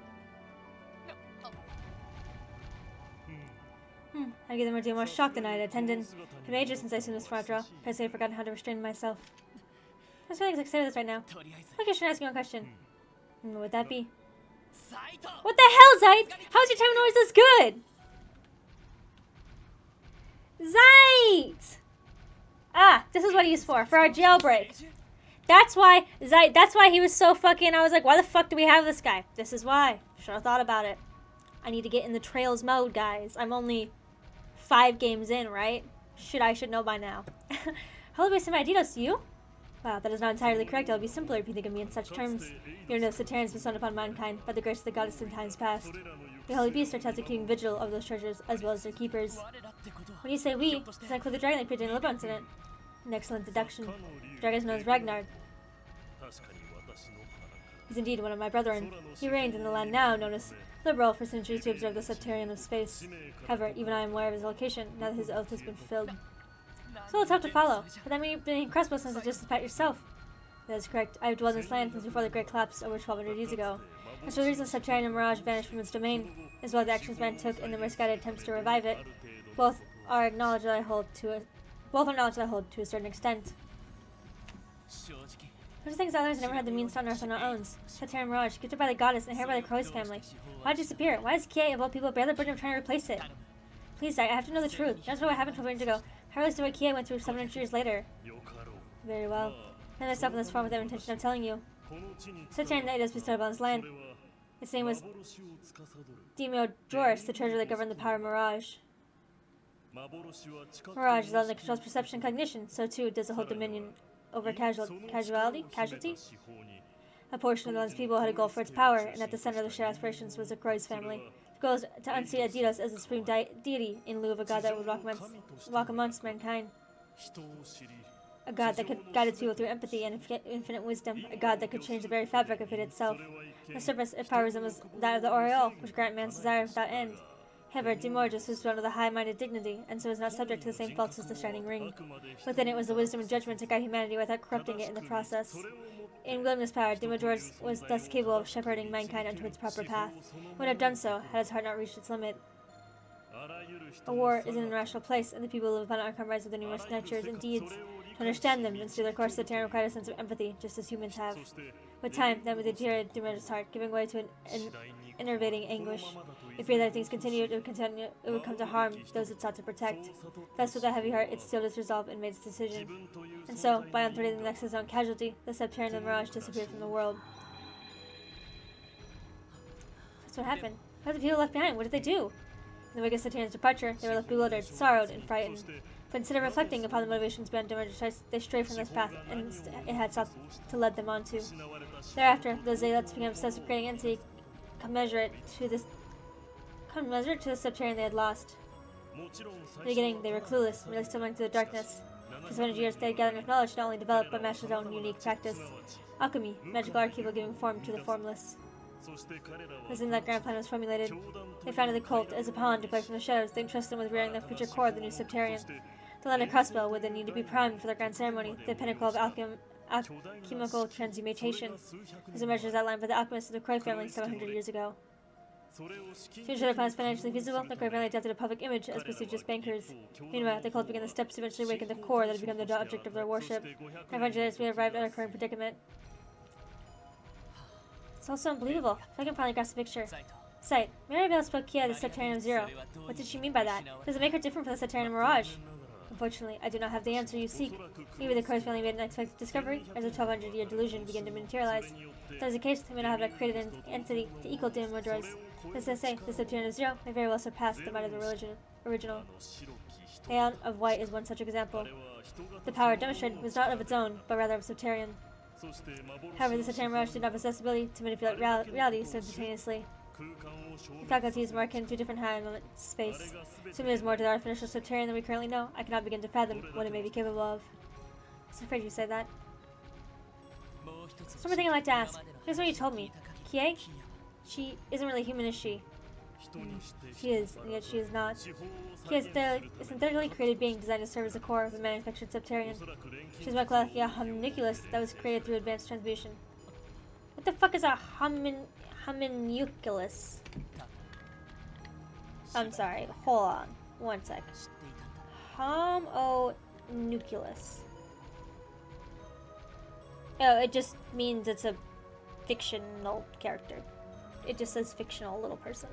I give them a deal more shocked than I had attended. It's been ages since I've seen this fragile. I've forgotten how to restrain myself. I was feeling excited this right now. I should ask you one question. What would that be? What the hell, Zeit? How's your timing always this good? Zeit! Ah, this is what he's for our jailbreak. That's why Zeit, that's why he was so fucking, I was like, why the fuck do we have this guy? This is why. Should have thought about it. I need to get in the Trails mode, guys. I'm only 5 games in, right? I should know by now. How will I send my Adidas to you? Wow, that is not entirely correct. It will be simpler if you think of me in such terms. You know, the Saterans bestowed upon mankind by the grace of the goddess in times past. The holy beasts are tasked with keeping vigil over those treasures, as well as their keepers. When you say we, does that include the dragon that created in the Libo incident? An excellent deduction. The dragon is known as Ragnar. He's indeed one of my brethren. He reigns in the land now known as Liberal for centuries to observe the Saterian of space. However, even I am aware of his location, now that his oath has been fulfilled. So it's tough to follow, but that means you've been incredible since it just the fact yourself. That is correct. I have dwelled in this land since before the Great Collapse over 1200 years ago. As for the reason Saterian and Mirage vanished from its domain, as well as the actions man took in the misguided attempts to revive it, both are knowledge that I hold to a certain extent. There's things others never had the means to unearth on our own. Saterian Mirage, gifted by the goddess and inherited by the Crowley's family. Why did it disappear? Why is KeA of all people bear the burden of trying to replace it? Please, I have to know the truth. That's what happened 12 years ago. How is the way KeA went through 700 years later? Very well. I myself in this form with every intention of telling you. Saterian Knight is bestowed upon this land. Its name was Doris, the treasure that governed the power of Mirage. Mirage is the that controls perception and cognition, so too does it hold dominion over casualty? A portion of the land's people had a goal for its power, and at the center of the shared aspirations was the Croy's family. The goal is to unseat Adidas as the supreme deity in lieu of a god that would walk amongst mankind. A god that could guide its people through empathy and infinite wisdom. A god that could change the very fabric of it itself. On the surface, its power resembles that of the Aureole, which grant man's desire without end. However, Demorges was one of the high-minded dignity, and so was not subject to the same faults as the Shining Ring. Within it was the wisdom and judgment to guide humanity without corrupting it in the process. In wielding this power, Demorges was thus capable of shepherding mankind onto its proper path. It would have done so, had its heart not reached its limit. A war is an irrational place, and the people live upon it are comprised of their numerous natures and deeds. To understand them and steer their course, the Terran required a sense of empathy, just as humans have. With time, then would deteriorate Demorges' heart, giving way to an enervating anguish. If fear that things continued, it would come to harm those it sought to protect. Thus, with a heavy heart, it steeled its resolve and made its decision. And so, by unthreading the nexus on casualty, the Saterian and Mirage disappeared from the world. That's what happened. What were the people left behind? What did they do? In the wake of Saterian's departure, they were left bewildered, sorrowed, and frightened. But instead of reflecting upon the motivations behind demerger, they stray from this path and it had sought to lead them onto. Thereafter, those zealots became obsessed with creating entity commensurate to the subterranean they had lost. In the beginning, they were clueless, merely stumbling through the darkness. For 700 years, they had gathered enough knowledge to not only develop but master their own unique practice. Alchemy, magical art capable of giving form to the formless. As in that grand plan was formulated, they founded the cult as a pawn to play from the shadows. They entrusted them with rearing the future core of the new subterranean. The land of crossbow would then need to be primed for their grand ceremony, the pinnacle of alchemical transmutation, as a measure as outlined by the alchemists of the Croy family 700 years ago. To ensure their plan was financially feasible, the Croy family adopted a public image as prestigious bankers. Meanwhile, the cult began the steps to eventually awaken the core that had become the object of their worship. 500 years, we arrived at our current predicament. It's also unbelievable. If I can finally grasp the picture. Sight. Maribel spoke KeA the Subterranean of Zero. What did she mean by that? Does it make her different from the Subterranean Mirage? Unfortunately, I do not have the answer you seek. Maybe the Croy family made an unexpected discovery, as a 1200-year delusion began to materialize. If that is the case, they may not have created an entity to equal Demerger's. As I say, the Subterranean of Zero may very well surpass the might of the original. Aeon of White is one such example. The power demonstrated was not of its own, but rather of Subterranean. However, the Subterranean Mirage did not possess the ability to manipulate reality simultaneously. The faculty is more akin to a different high moment space. Assuming it is more to the artificial Subterranean than we currently know, I cannot begin to fathom what it may be capable of. I was afraid you said that. There's one more thing I'd like to ask. Here's what you told me. KeA? She isn't really human, is she? She is, and yet she is not. KeA is a synthetically created being designed to serve as the core of a manufactured Subterranean. She's like a homunculus that was created through advanced transmutation. What the fuck is a homunculus? I'm sorry, hold on. One sec. Homunculus. Oh, it just means it's a fictional character. It just says fictional little person.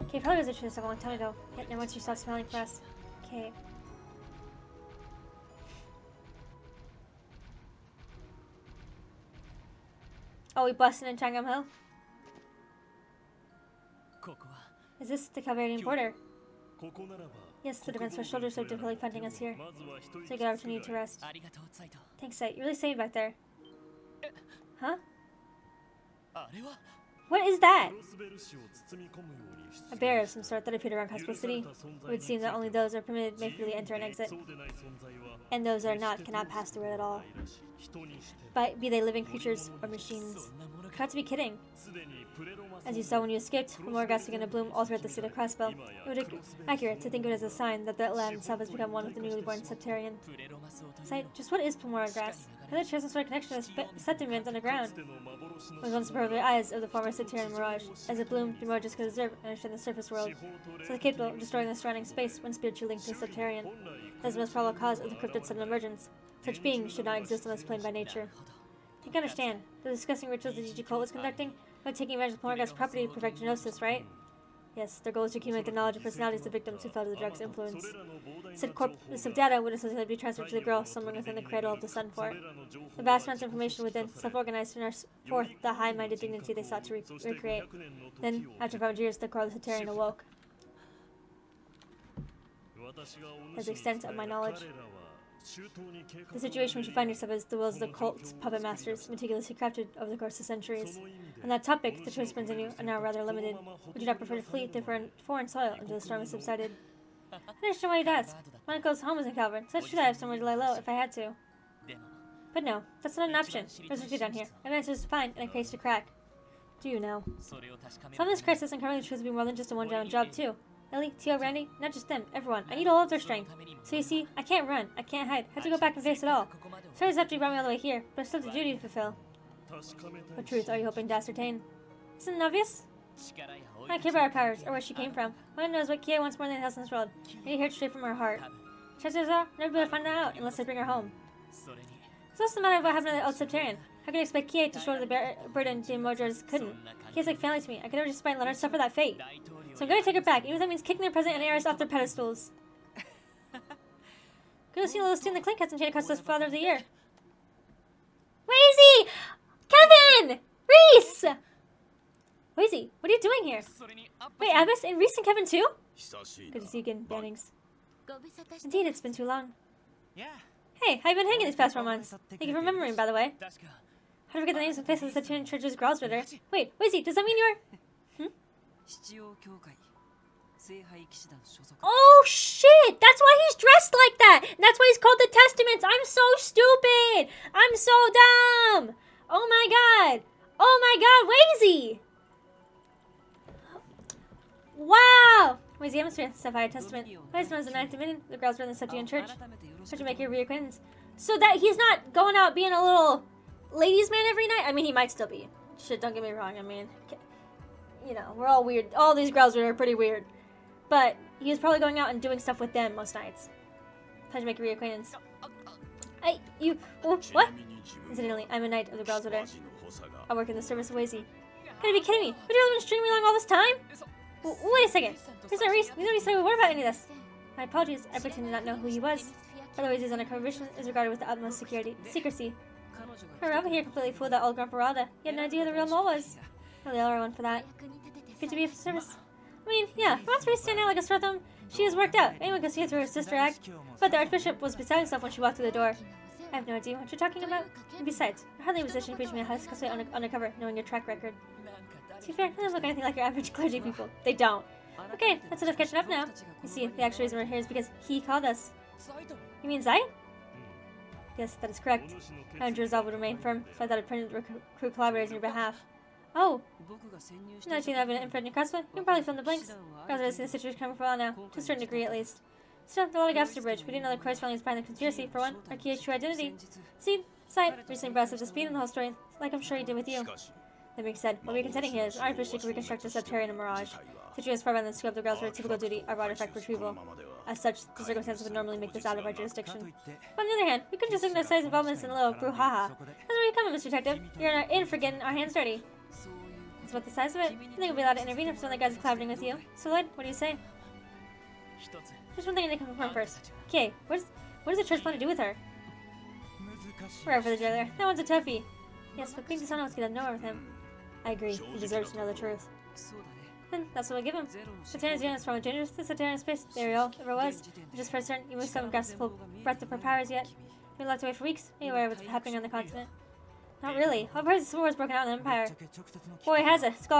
Okay, probably was introduced a long time ago. Yet now once you stop smiling for us. Okay. Oh, we busted in Changam Hill? Is this the Calvarian border? Yes, the defense for shoulders so difficulty finding us here. So a good opportunity to rest. Thanks, Sight. You're really safe back there. Huh? What is that? A barrier of some sort that appeared around Cosmo City. It would seem that only those who are permitted may freely enter and exit. And those that are not cannot pass through it at all. But be they living creatures or machines. You have to be kidding. As you saw when you escaped, the more grass began to bloom all throughout the state of Crossbow. It would be accurate to think of it as a sign that the land itself has become one with the newly born Subterranean. Sight, just what is Pomora grass? How did it share some sort of connection to the sediment underground? It was once the perfect eyes of the former Subterranean mirage. As it bloomed, the mirage could observe and understand the surface world. So the capable of destroying the surrounding space when spiritually linked to the Subterranean. That is the most probable cause of the cryptid sudden emergence. Such beings should not exist on this plane by nature. You can understand. The disgusting rituals the DG cult was conducting by taking advantage of Pomorga's property to perfect genosis, right? Yes, their goal is to accumulate the knowledge and personalities of victims who fell to the drug's influence. Said corpus of data would essentially be transferred to the girl somewhere within the cradle of the sun fort. The vast amounts of information within self-organized to nurse forth the high-minded dignity they sought to recreate. Then, after 500 years, the core of the Subterranean awoke. That's the extent of my knowledge. The situation which you find yourself is the wills of the cult's puppet masters, meticulously crafted over the course of centuries. On that topic, the choice springs in you are now rather limited. Would you not prefer to flee to foreign soil until the storm has subsided? I understand why you'd ask. My uncle's home is in Calvin, so it's true that I have somewhere to lay low if I had to. But no, that's not an option. There's work to be done here. I have answers to find and a case to crack. Do you now? Some of this crisis uncovering the truth will be more than just a one-down job, too. Ellie, Tio, Randy, not just them, everyone. I need all of their strength. So you see, I can't run, I can't hide. I have to go back and face it all. Sorry after you brought me all the way here, but I still have a duty to fulfill. What truth are you hoping to ascertain? Isn't it obvious? I don't care about our powers, or where she came from. What I know is what KeA wants more than anything else in this world. I need to hear it straight from her heart. Chances are, I'll never be able to find that out unless I bring her home. So what's the matter of what happened to the old Subterranean? How can you expect KeA to shoulder the burden Demerger's couldn't? KeA's like family to me. I could never just spite and let her suffer that fate. So I'm going to take her back, even if that means kicking their president and heiress off their pedestals. Good to see little student the Clink hasn't changed across the Father of the Year. Wazy! Kevin! Reese! Wazy, what are you doing here? Wait, Abbas and Reese and Kevin too? Good to see you again, Bannings. Indeed, it's been too long. Yeah. Hey, how you been hanging these past 4 months? Thank you for remembering, by the way. How to forget the names and faces of the Septarian Church's girls with her? Wait, Wizzy, does that mean you're... Oh shit! That's why he's dressed like that! And that's why he's called the Testaments! I'm so stupid! I'm so dumb! Oh my god! Oh my god, Wazzy! Wow! Wazzy Hemisphere, Sapphire Testament. Vice known as the Ninth Dominion, the girls run the Septian Church. Such to make your reacquaintance. So that he's not going out being a little ladies' man every night? I mean, he might still be. Shit, don't get me wrong, I mean... You know, we're all weird. All these girls are pretty weird. But he was probably going out and doing stuff with them most nights. Trying to make a reacquaintance. What? Incidentally, I'm a knight of the Girls Order. I work in the service of Wazzy. Gotta be kidding me. Would you have been stringing me along all this time? Wait a second. There's no reason. We never said a word about any of this. My apologies. I pretend to not know who he was. Otherwise, his undercover mission is regarded with the utmost secrecy. Her Robin here completely fooled that old Grumparada. He had no idea who the real mole was. Really, all one for that. Good to be of service. I mean, yeah, Ron's face standing out like a sore thumb. She is worked out. Anyone could see it through her sister act. But the Archbishop was beside himself when she walked through the door. I have no idea what you're talking about. And besides, you're hardly in a position to preach me a husky undercover, knowing your track record. To be fair, they don't look anything like your average clergy people. They don't. Okay, that's enough catching up now. You see, the actual reason we're here is because he called us. You mean Zai? Yes, that is correct. Andrew's resolve would remain firm, so I thought I'd print recruit collaborators on your behalf. Oh! Now that I've been infrared in your crossbow, you can probably fill in the blanks. I've seen the situation coming for a while now, to a certain degree at least. Still, there are a lot of gaps to bridge. We didn't know the Christ family was behind the conspiracy, for one, or KeA's true identity. See, Sight recently brought us up to speed in the whole story, like I'm sure he did with you. That being said, what we're contending here is artificially to reconstruct the Septarian Mirage. Situated as far beyond the scope of the girls for a typical duty of artifact retrieval. As such, the circumstances would normally make this out of our jurisdiction. But on the other hand, we couldn't just ignore Sight's involvement in a little brouhaha. That's where you come in, Mr. Detective. You're in for getting our hands dirty. That's about the size of it. I think we'll be allowed to intervene if some of the guys are collaborating with you. So Lloyd, what do you say? There's one thing I need to confirm first. KeA, what does the church plan to do with her? We're for the jailer. That one's a toughie. Yes, but being dishonest will get nowhere with him. I agree. He deserves to know the truth. Then that's what we'll give him. Septarian's units from dangerous to Septarian space. There you all ever was. Just for certain, you must haven't grasped the full breadth of her powers yet. We've been locked away for weeks. Are you aware of what's happening on the continent? Not really. I've heard the Civil War's broken out in the Empire. Boy, has it. It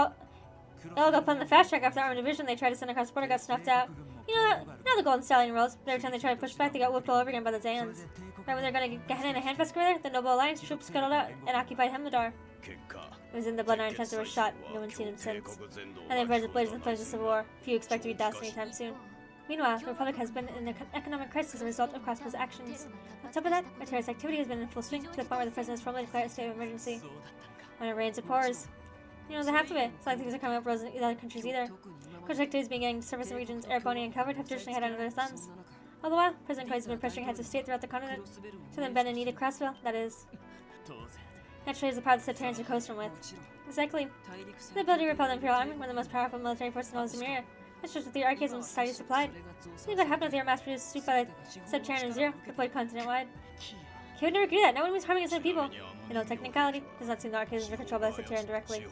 all got put on the fast track after the armored division they tried to send across the border got snuffed out. You know that? Now the Golden Stallion rolls, but every time they try to push back, they got whooped all over again by the Zans. Right when they're gonna get in a handfast over there, the Noble Alliance troops scuttled out and occupied Hemladar. It was in the Blood Iron Tents that were shot. No one's seen him since. And they've raised the blades and flames of civil war. Few expect to be doused anytime soon. Meanwhile, the Republic has been in an economic crisis as a result of Crossbow's actions. On top of that, our terrorist activity has been in full swing to the point where the President has formally declared a state of emergency. When it rains, it pours. You know, the half of it. It's like things are coming up rose in other countries either. Coach activities being getting service in regions Araboni and covered have traditionally had under their thumbs. All the while, President Koi's has been pressuring heads of state throughout the continent to then bend a knee to Crossbow, that is. Naturally, is the power the Septarians are coasting with. Exactly. The ability to repel the Imperial Army, one of the most powerful military forces in all of Zemuria. That's just what the archaism society supplied. Think what happened if they were mass-produced soup by the Septarian Zero, deployed continent-wide. KeA would never agree to that. No one means harming his own people. In all technicality, it does not seem the archaisms are controlled by the Septarian directly.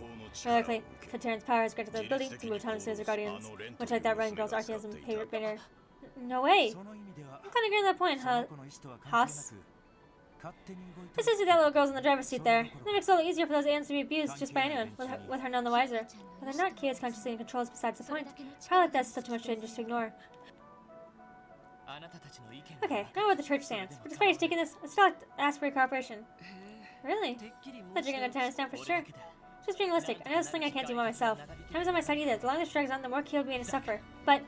More likely, Septarian's power has granted their ability to move autonomously as their guardians, much like that running girl's archaism favorite banner. No way! I'm kinda agreeing on that point, huh? Haas? This is that little girl's in the driver's seat there. That makes it a little easier for those ants to be abused just by anyone, with her none the wiser. Whether or not KeA is consciously in control is besides the point. Power like that is still too much dangerous to ignore. Okay, now what the church stands. But despite you taking this, I still like to ask for your cooperation. Really? I thought you were gonna tear us down for sure. Just being realistic, I know this thing I can't do by myself. Time is on my side either. The longer this drags on, the more KeA will be going to suffer. But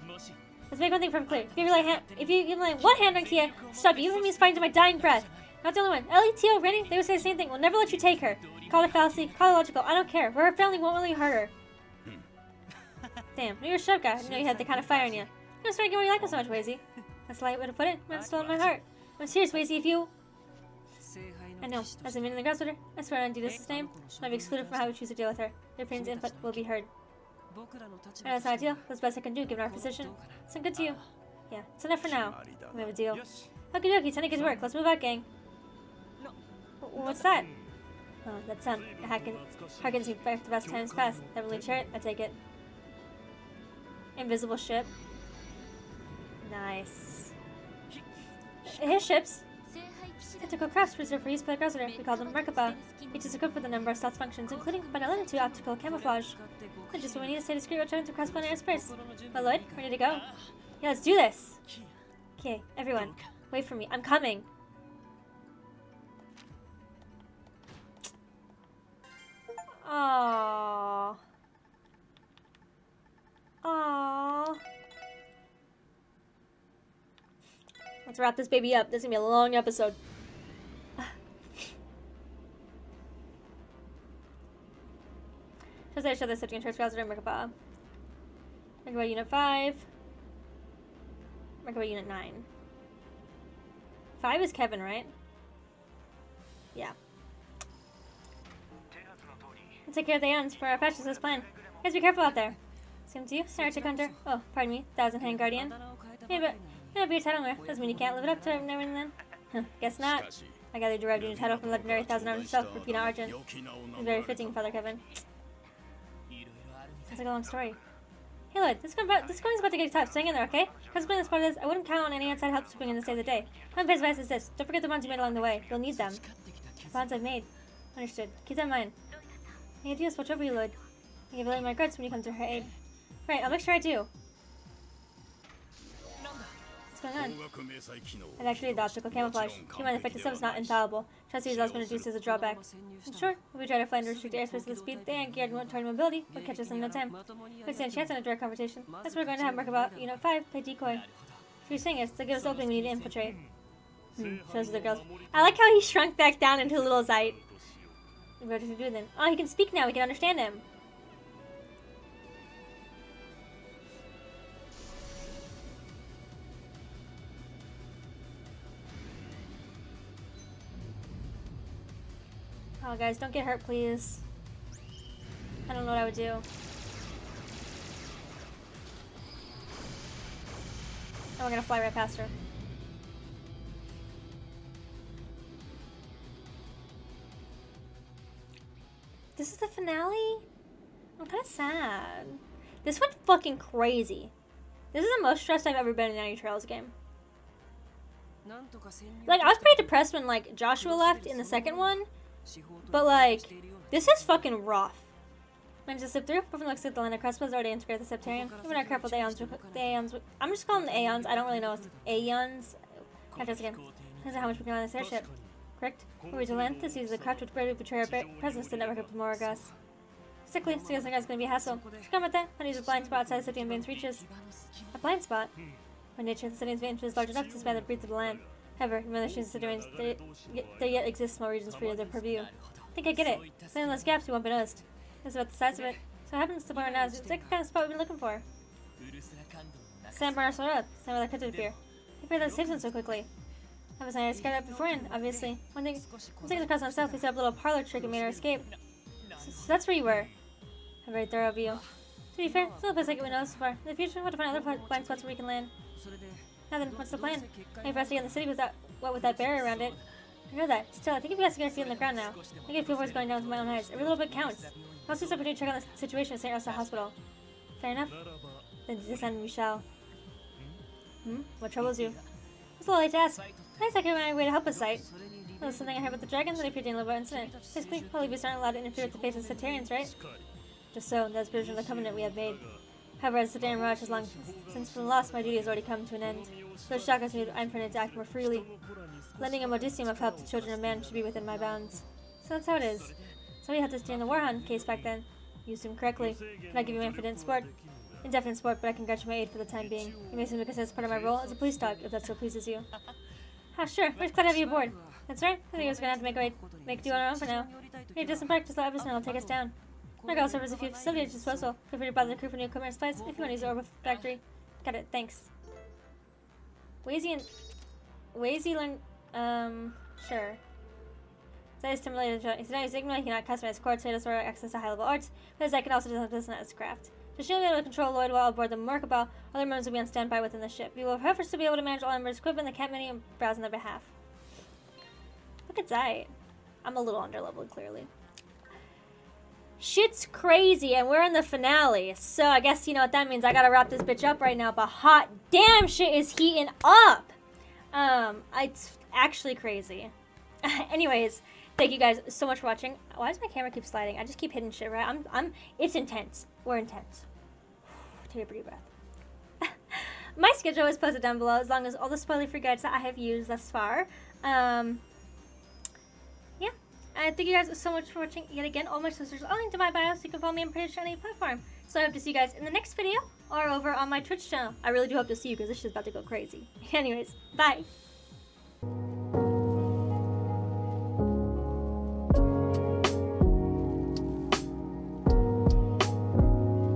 let's make one thing clear. If you lay one hand on KeA, stop you from me fighting to my dying breath. Not the only one. Ellie, Teal, Randy, they would say the same thing. We'll never let you take her. Call it fallacy, call it logical. I don't care. We're her family, won't let you hurt her. Damn, you're a sharp guy. I didn't know you had the kind of fire in you. I'm starting to get why you like us so much, Wazy. That's a light way to put it. Man's still in my heart. I'm serious, Wazy, if you... I know. As a man in the Grasshopper, I swear on Dudis' name, I'll be excluded from how we choose to deal with her. Your opinion's input will be heard. I know it's not ideal, but it's the best I can do given our position. Sound good to you? Yeah, it's enough for now. We have a deal. Okie dokie, time to get to work. Let's move out, gang. What's that? Oh, that sound harkens me back to best times past. Heavenly chariot, I take it. Invisible ship. Nice. His ships. Tactical crafts reserved for use by the Guzzler. We call them Merkaba. Each is equipped with a number of stealth functions, including but not limited to optical camouflage. And just when we need to stay discreet, we're trying to cross-planet airspace. Well, Lloyd, ready to go? Yeah, let's do this! Okay, everyone, wait for me. I'm coming! Aww. Aww. Let's wrap this baby up. This is gonna be a long episode. Show this 15 church browser in Merkaba. Merkaba Unit 5. Merkaba Unit 9. 5 is Kevin, right? Yeah. Let's take care of the ends for our patches as planned. Guys, be careful out there. Same to you, Heretic Hunter. Oh, pardon me, Thousand Hand Guardian. Yeah, but you know, be a title wear. Doesn't mean you can't live it up to everything then. Huh, guess not. I gather you derived your new title from legendary Thousand Arms himself, Rufina Argent. It's very fitting, Father Kevin. Sounds like a long story. Hey Lloyd, this going is about to get tough. Staying in there, okay? Because the spot is, I wouldn't count on any outside help swooping in to save the day. My advice is this: don't forget the bonds you made along the way. You'll need them. Bonds I've made. Understood. Keep that in mind. Any ideas? Watch over you, Lloyd. I give Lloyd my regrets when you come to her aid. Right, I'll make sure I do. What's going on? I've activated the optical camouflage. Keep in mind the effect itself is not infallible. Trust is also been reduced as a drawback. I'm sure, if we try to fly into restricted airspace with the speed they ain't geared toward mobility, we'll catch us in no time. We stand a chance on a direct confrontation. That's why we're going to have Merkaba Unit 5 play decoy. So you're saying is, to give us the opening we need to infiltrate. Shows the girls. I like how he shrunk back down into a little Zeit. What does he do then? Oh, he can speak now. We can understand him. Oh, guys, don't get hurt, please. I don't know what I would do. Oh, we're gonna fly right past her. This is the finale? I'm kind of sad. This went fucking crazy. This is the most stressed I've ever been in any Trails game. Like, I was pretty depressed when, like, Joshua left in the second one. But, like, this is fucking rough. Managed to slip through. Perfect looks like the land of Crespos already integrated the Septarian. Even our careful, the Aeons. I'm just calling them the Aeons. I don't really know what's Aeons. Catch us again. Depends on how much we can on this airship. Correct? Were we to land, this uses a craft which barely betray our presence to the network of Moragas. Sickly, so this guy's gonna be a hassle. Come with that. Honey's a blind spot outside the city and Bane's reaches. A blind spot? By nature, the city's vein is large enough to span the breadth of the land. However, in relation to there yet exist small regions free of their purview. I think I get it. Filling those gaps, we won't be noticed. That's about the size of it. So what happens to where now is it's like the kind of spot we've been looking for. San Bernardo Road. Somewhere that could appear. I fear that saves them so quickly. I was not scared up beforehand, obviously. One thing across on south, we set up a little parlor trick and made our escape. So that's where you were. A very thorough view. To be fair, it's the only place like it we know so far. In the future, we'll have to find other blind spots where we can land. Now then, what's the plan? Maybe for us to get in the city with that barrier around it. I know that. Still, I think if you guys get our feet on the ground now. I get feel what's going down with my own eyes. Every little bit counts. I'll also stop to check on the situation at St. Rosa Hospital. Fair enough. Then descend we shall. What troubles you? It's a little late to ask. Nice, I can find a way to help us, Sight. That was something I heard about the dragon that appeared in a little incident. Basically, holy beasts aren't allowed to interfere with the fates of the Septarians, right? Just so, that's provision of the covenant we have made. However, as the Septarian Mirage has long since been lost, my duty has already come to an end. Though shock us me, I'm permitted to act more freely. Lending a modicium of help to children of man should be within my bounds. So that's how it is. So we had to steer in the Warhound case back then. Used him correctly. Can I give you infinite support? Indefinite support, but I can grant you my aid for the time being. You may seem to consider this part of my role as a police dog, if that so pleases you. Ah, sure. We're just glad to have you aboard. That's right. I think I was gonna have to make do on our own for now. Hey, just in practice, let Everson will take us down. My girl serves a few facility at your disposal. Feel free to bother the crew for new equipment and supplies if you want to use the Orb Factory. Got it. Thanks. Wazy sure. That is stimulated. He's not using Sigma, he cannot customize core titles or access to high-level arts, but Zach can also do this as craft. So she'll be able to control Lloyd while aboard the Merkaba. Other members will be on standby within the ship. We will however still be able to manage all members' equipment, the cat menu, and browse on their behalf. Look at Zai. I'm a little underleveled, clearly. shit's crazy, and we're in the finale. So I guess you know what that means. I gotta wrap this bitch up right now. But hot damn, shit is heating up. It's actually crazy. Anyways, thank you guys so much for watching. Why does my camera keep sliding? I just keep hitting shit, right? It's intense. We're intense. Take a breathe breath. My schedule is posted down below, as long as all the spoiler-free guides that I have used thus far. Yeah. Thank you guys so much for watching yet again. All my sisters are linked to my bio, so you can follow me on pretty much any platform. So I hope to see you guys in the next video or over on my Twitch channel. I really do hope to see you because this shit's about to go crazy. Anyways, bye.